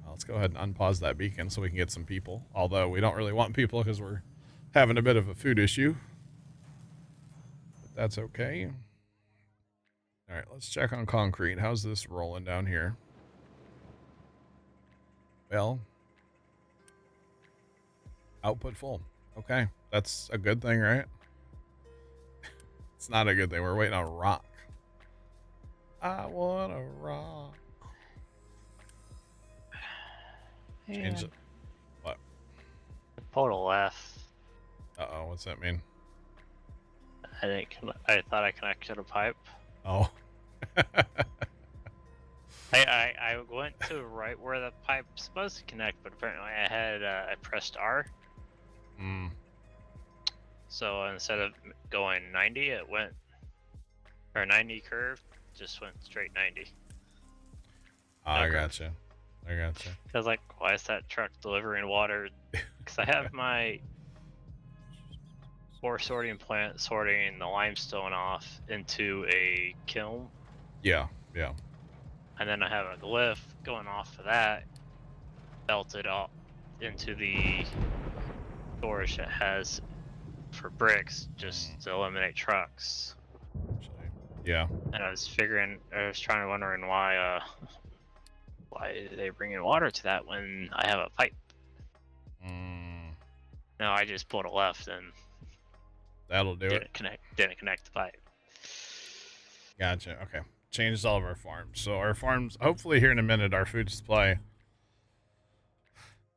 Well, let's go ahead and unpause that beacon so we can get some people. Although we don't really want people because we're having a bit of a food issue. But that's okay. All right, let's check on concrete. How's this rolling down here? Well, output full. Okay, that's a good thing, right? It's not a good thing. We're waiting on rock. I want a rock. Yeah. Change it. What? Total left. Uh-oh, what's that mean? I thought I connected a pipe. Oh. I went to right where the pipe's supposed to connect, but apparently I pressed R. Hmm. So instead of going 90, it went, or 90 curve, just went straight 90. I gotcha. I gotcha. I was like, why is that truck delivering water? Because I have my ore sorting plant sorting the limestone off into a kiln. Yeah, yeah. And then I have a glyph going off of that, belted up into the storage that has for bricks, just to eliminate trucks. Yeah. And I was wondering why they bring in water to that when I have a pipe. No, I just pulled a left and That'll do it. Didn't connect the pipe. Gotcha. Okay. Changed all of our farms. So our farms, hopefully here in a minute, our food supply.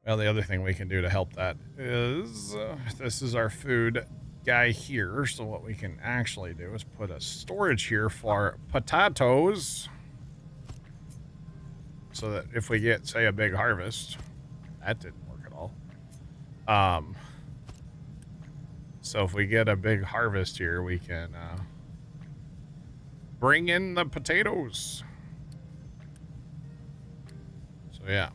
Well, the other thing we can do to help that is this is our food guy here. So what we can actually do is put a storage here for potatoes. So that if we get, say, a big harvest, that didn't work at all. So if we get a big harvest here, we can bring in the potatoes. So yeah.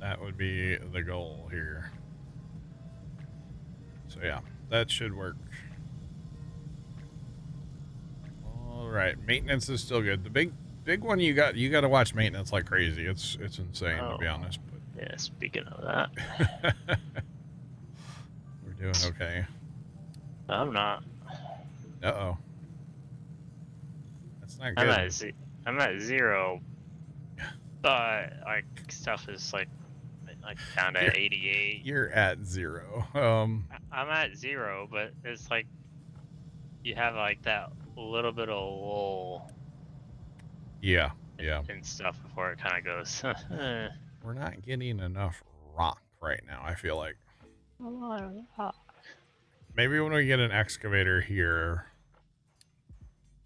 That would be the goal here. So yeah, that should work. All right, maintenance is still good. The big one you got to watch maintenance like crazy. It's insane to be honest. But yeah, speaking of that, we're doing okay. I'm not. Uh-oh. That's not good. I'm at 0, but like stuff is like down to 88. You're at 0. I'm at 0, but it's like you have like that little bit of lull. Yeah. And stuff before it kind of goes. We're not getting enough rock right now, I feel like. A lot of rock. Maybe when we get an excavator here,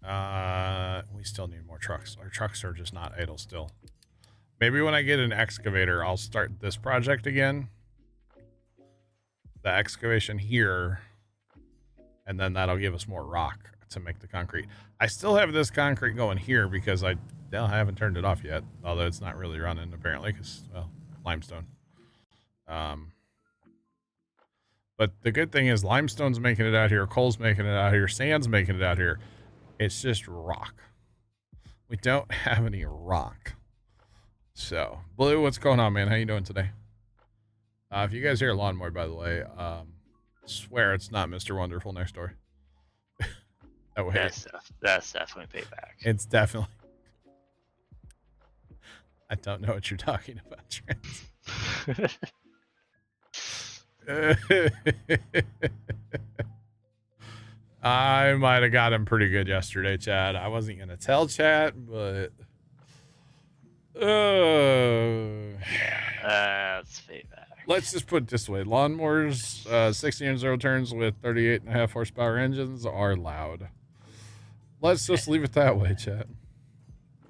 we still need more trucks. Our trucks are just not idle still. Maybe when I get an excavator, I'll start this project again. The excavation here, and then that'll give us more rock to make the concrete. I still have this concrete going here because I haven't turned it off yet, although it's not really running apparently because, well, limestone. But the good thing is limestone's making it out here, coal's making it out here, sand's making it out here. It's just rock. We don't have any rock. So, Blue, what's going on, man? How you doing today? If you guys hear a lawnmower, by the way, swear it's not Mr. Wonderful next door. That way, that's definitely payback. It's definitely. I don't know what you're talking about, Trans. I might have got him pretty good yesterday, Chad. I wasn't going to tell Chad, but... That's payback. Let's just put it this way. Lawnmowers, 16 0 turns with 38.5 horsepower engines are loud. Let's just leave it that way, Chad.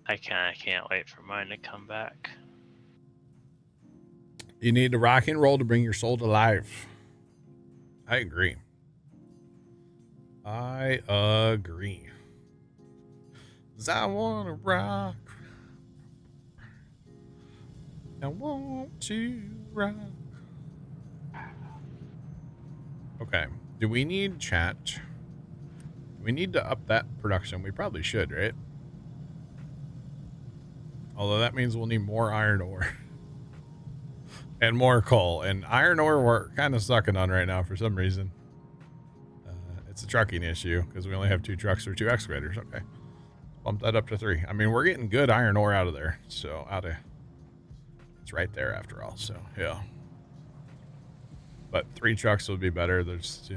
I can't wait for mine to come back. You need to rock and roll to bring your soul to life. I agree. I agree. 'Cause I want to rock. I want to rock. Okay. Do we need chat? Do we need to up that production? We probably should, right? Although that means we'll need more iron ore. And more coal. And iron ore we're kind of sucking on right now for some reason. It's a trucking issue because we only have 2 trucks or 2 excavators. Okay. Bump that up to 3. I mean, we're getting good iron ore out of there. So it's right there after all. So yeah. But 3 trucks would be better. There's,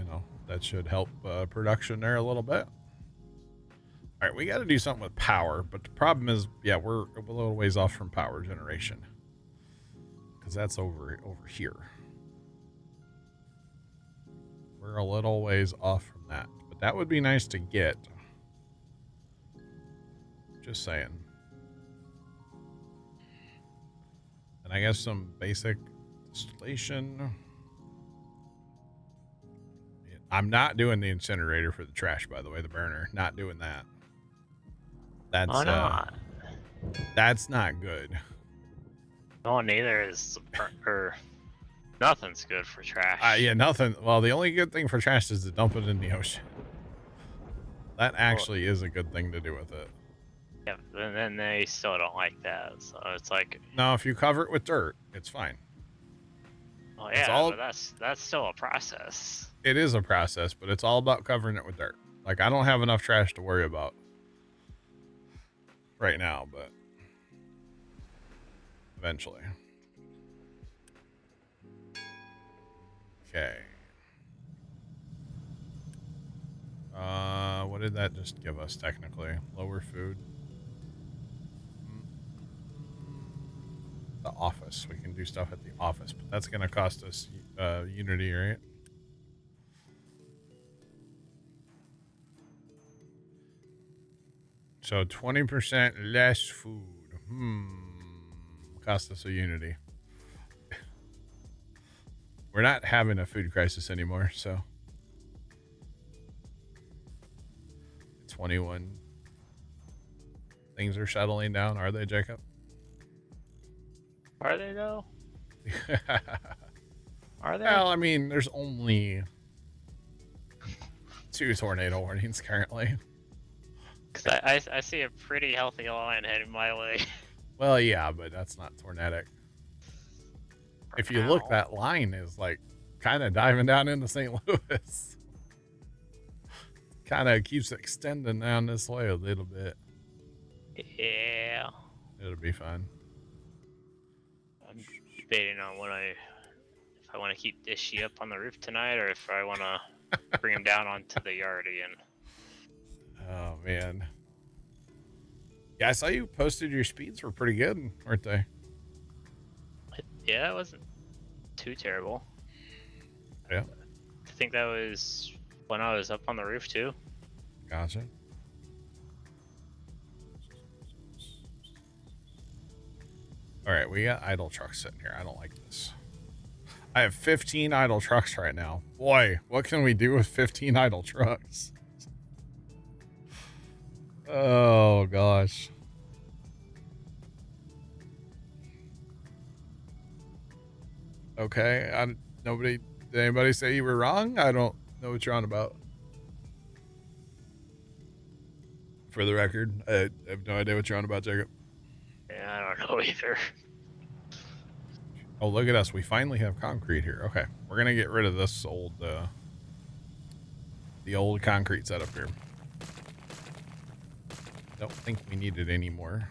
that should help production there a little bit. All right, we got to do something with power. But the problem is, yeah, we're a little ways off from power generation. Because that's over here. We're a little ways off from that. But that would be nice to get. Just saying. And I guess some basic distillation. I'm not doing the incinerator for the trash, by the way, the burner. Not doing that. That's not? That's not good. No, neither is nothing's good for trash. Yeah, nothing. Well, the only good thing for trash is to dump it in the ocean. That actually is a good thing to do with it. Yeah, and then they still don't like that. So it's like, no, if you cover it with dirt, it's fine. Well, yeah, but that's still a process. It is a process, but it's all about covering it with dirt. Like, I don't have enough trash to worry about right now, but eventually. Okay. What did that just give us technically? Lower food. The office. We can do stuff at the office, but that's going to cost us Unity, right? So 20% less food. Cost us a Unity. We're not having a food crisis anymore, so 21. Things are settling down, are they, Jacob? Are they though? Are they? Well, I mean, there's only 2 tornado warnings currently. Because I see a pretty healthy line heading my way. Well, yeah, but that's not tornadic. If you look, that line is like kind of diving down into St. Louis. Kind of keeps extending down this way a little bit. Yeah. It'll be fine. I'm debating on if I want to keep Dishy up on the roof tonight, or if I want to bring him down onto the yard again. Oh man. Yeah, I saw you posted your speeds were pretty good, weren't they? Yeah, it wasn't too terrible. Yeah. I think that was when I was up on the roof too. Gotcha. All right, we got idle trucks sitting here. I don't like this. I have 15 idle trucks right now. Boy, what can we do with 15 idle trucks? Oh, gosh. Okay, did anybody say you were wrong? I don't know what you're on about. For the record, I have no idea what you're on about, Jacob. Yeah, I don't know either. Oh, look at us. We finally have concrete here. Okay, we're going to get rid of this old, the old concrete setup here. Don't think we need it anymore.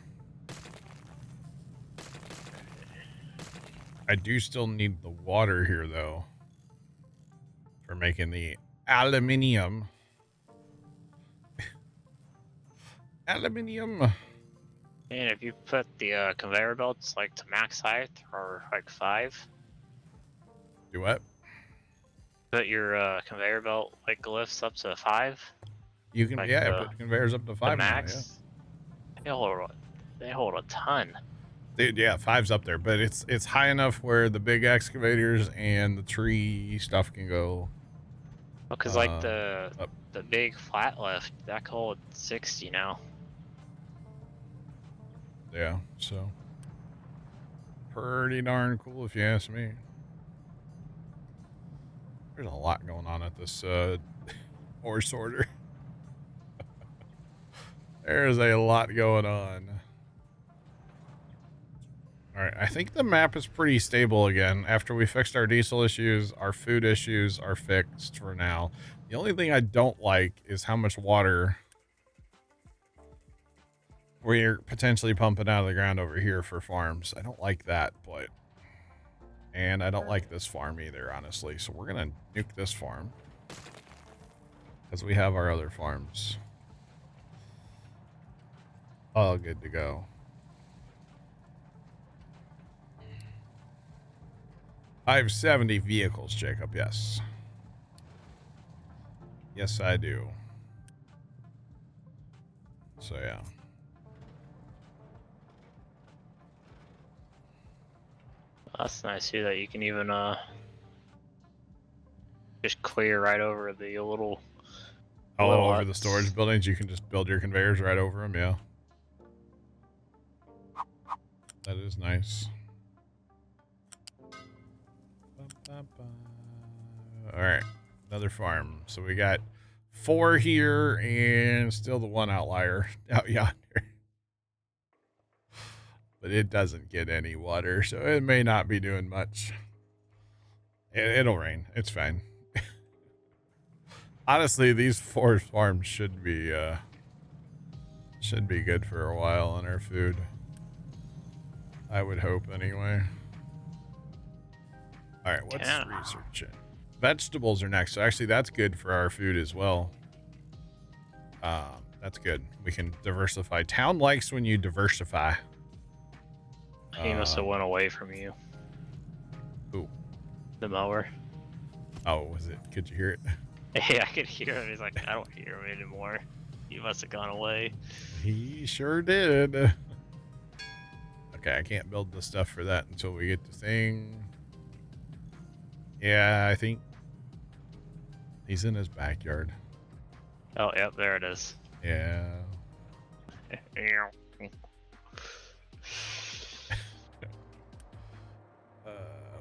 I do still need the water here, though, for making the aluminium. Aluminium. And if you put the conveyor belts like to max height or like 5, Do what? put your conveyor belt like glyphs up to 5. You can, like yeah, put conveyors up to 5 the now, max. Yeah. They hold a ton. Dude, yeah, 5's up there, but it's high enough where the big excavators and the tree stuff can go. Because like the big flat lift, that can hold 60 now. Yeah, so pretty darn cool if you ask me. There's a lot going on at this ore sorter. There's a lot going on. All right, I think the map is pretty stable again. After we fixed our diesel issues, our food issues are fixed for now. The only thing I don't like is how much water we're potentially pumping out of the ground over here for farms. I don't like that, but... And I don't like this farm either, honestly. So we're going to nuke this farm. Because we have our other farms. All good to go. I have 70 vehicles, Jacob, yes. Yes, I do. So, yeah. That's nice too, that you can even just clear right over the little... All over the storage buildings, you can just build your conveyors right over them, yeah. That is nice. All right, another farm. So we got 4 here and still the 1 outlier out yonder. But it doesn't get any water, so it may not be doing much. It'll rain. It's fine. Honestly, these 4 farms should be good for a while on our food. I would hope, anyway. All right, what's researching? Vegetables are next. So actually, that's good for our food as well. That's good. We can diversify. Town likes when you diversify. He must have went away from you. Who? The mower. Oh, was it? Could you hear it? Yeah, I could hear him. He's like, I don't hear him anymore. He must have gone away. He sure did. Okay, I can't build the stuff for that until we get the thing. Yeah, I think he's in his backyard. Oh, yep, there it is. Yeah.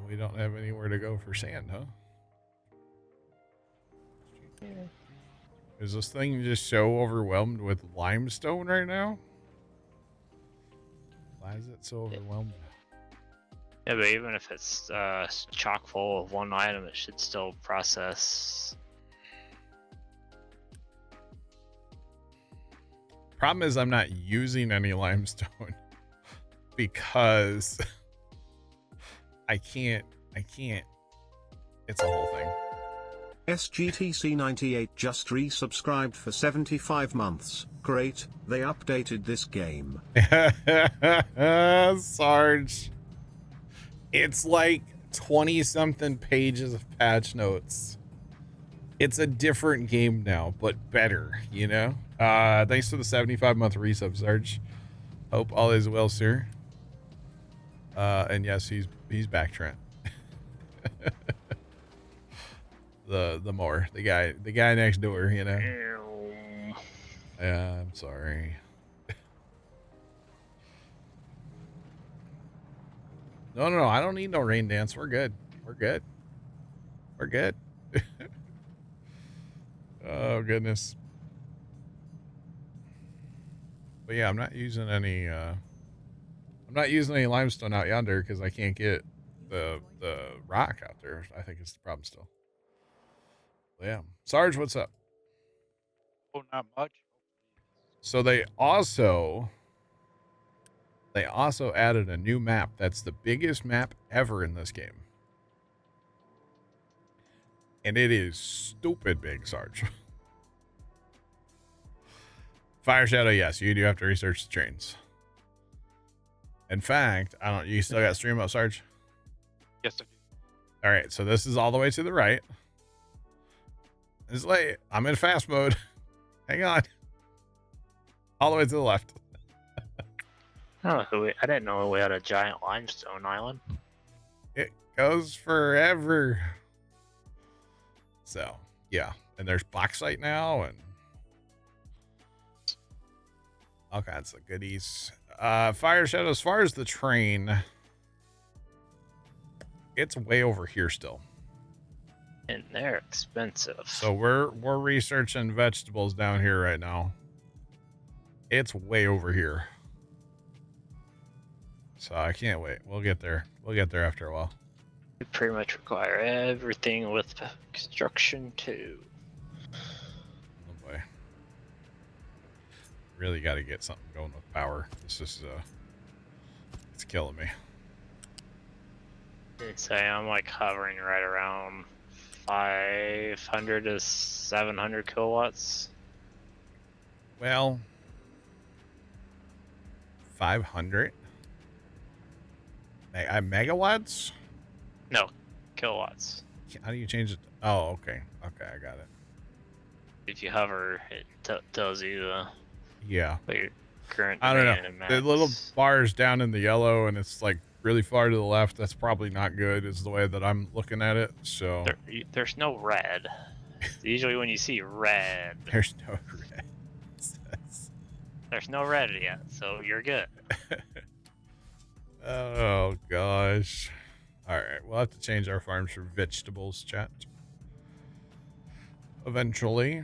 We don't have anywhere to go for sand, huh? Is this thing just so overwhelmed with limestone right now? Why is it so overwhelmed? Yeah, but even if it's chock full of one item, it should still process. Problem is I'm not using any limestone because I can't. It's a whole thing. SGTC98 just resubscribed for 75 months. Great, they updated this game. Sarge. It's like 20-something pages of patch notes. It's a different game now, but better, you know? Thanks for the 75-month resub, Sarge. Hope all is well, sir. And yes, he's back, Trent. the mower, the guy next door, you know. Yeah, I'm sorry. No, I don't need no rain dance. We're good. We're good. Oh goodness. But yeah, I'm not using any limestone out yonder because I can't get the rock out there. I think it's the problem still. But yeah. Sarge, what's up? Oh, not much. So they also added a new map. That's the biggest map ever in this game. And it is stupid big, Sarge. Fire Shadow, yes, you do have to research the trains. In fact, you still got stream up, Sarge? Yes, I do. All right, so this is all the way to the right. It's late. I'm in fast mode. Hang on. All the way to the left. I didn't know we had a giant limestone island. It goes forever. So, yeah. And there's bauxite now and all kinds of goodies. Fire Shadow, as far as the train, it's way over here still. And they're expensive. So we're researching vegetables down here right now. It's way over here. So I can't wait. We'll get there. We'll get there after a while. We pretty much require everything with construction too. Oh boy. Really got to get something going with power. This is it's killing me. I'd say I'm like hovering right around 500 to 700 kilowatts. Well, 500 megawatts? No, kilowatts. How do you change it? Oh, okay. Okay, I got it. If you hover, it tells you Yeah. what your current I don't demand know. and The little max. bars down in the yellow and it's like really far to the left. That's probably not good is the way that I'm looking at it. So There's no red. Usually when you see red, there's no red. there's no red yet, so you're good. Oh gosh. All right, we'll have to change our farms for vegetables, chat. Eventually.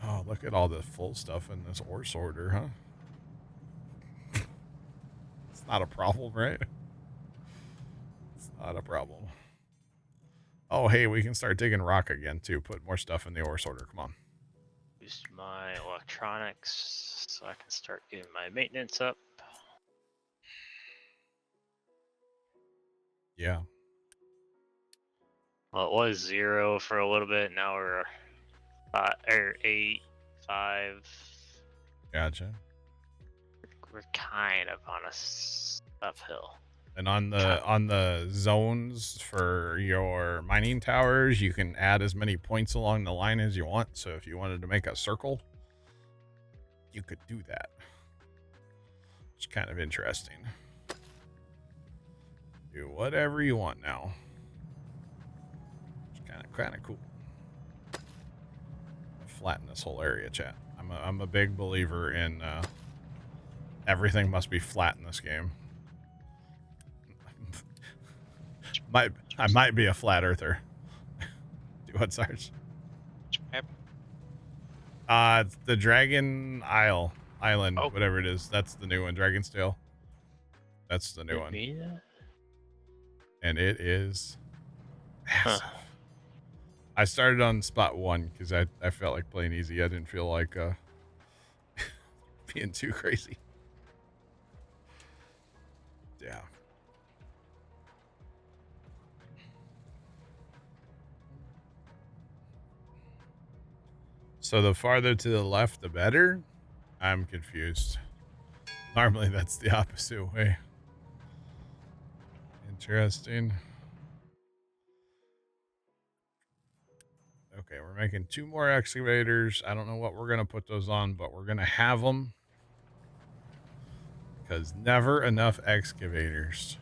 Oh, look at all the full stuff in this ore sorter, huh? It's not a problem, right? It's not a problem. Oh, hey, we can start digging rock again, too. Put more stuff in the ore sorter. Come on. Use my electronics so I can start getting my maintenance up. Yeah. Well, it was 0 for a little bit. Now we're 8, 5. Gotcha. We're kind of on a uphill. And on the zones for your mining towers, you can add as many points along the line as you want. So if you wanted to make a circle, you could do that. It's kind of interesting. Do whatever you want now. It's kind of cool. Flatten this whole area, chat. I'm a big believer in everything must be flat in this game. I might be a flat earther. Do what, Sarge? It's the Dragon Island, Oh. whatever it is. That's the new one, Dragon's Tail. That's the new one, Yeah. and it is massive. Huh. I started on spot 1 because I felt like playing easy. I didn't feel like being too crazy. Yeah. So the farther to the left, the better? I'm confused. Normally that's the opposite way. Interesting. Okay, we're making 2 more excavators. I don't know what we're going to put those on, but we're going to have them. Because never enough excavators.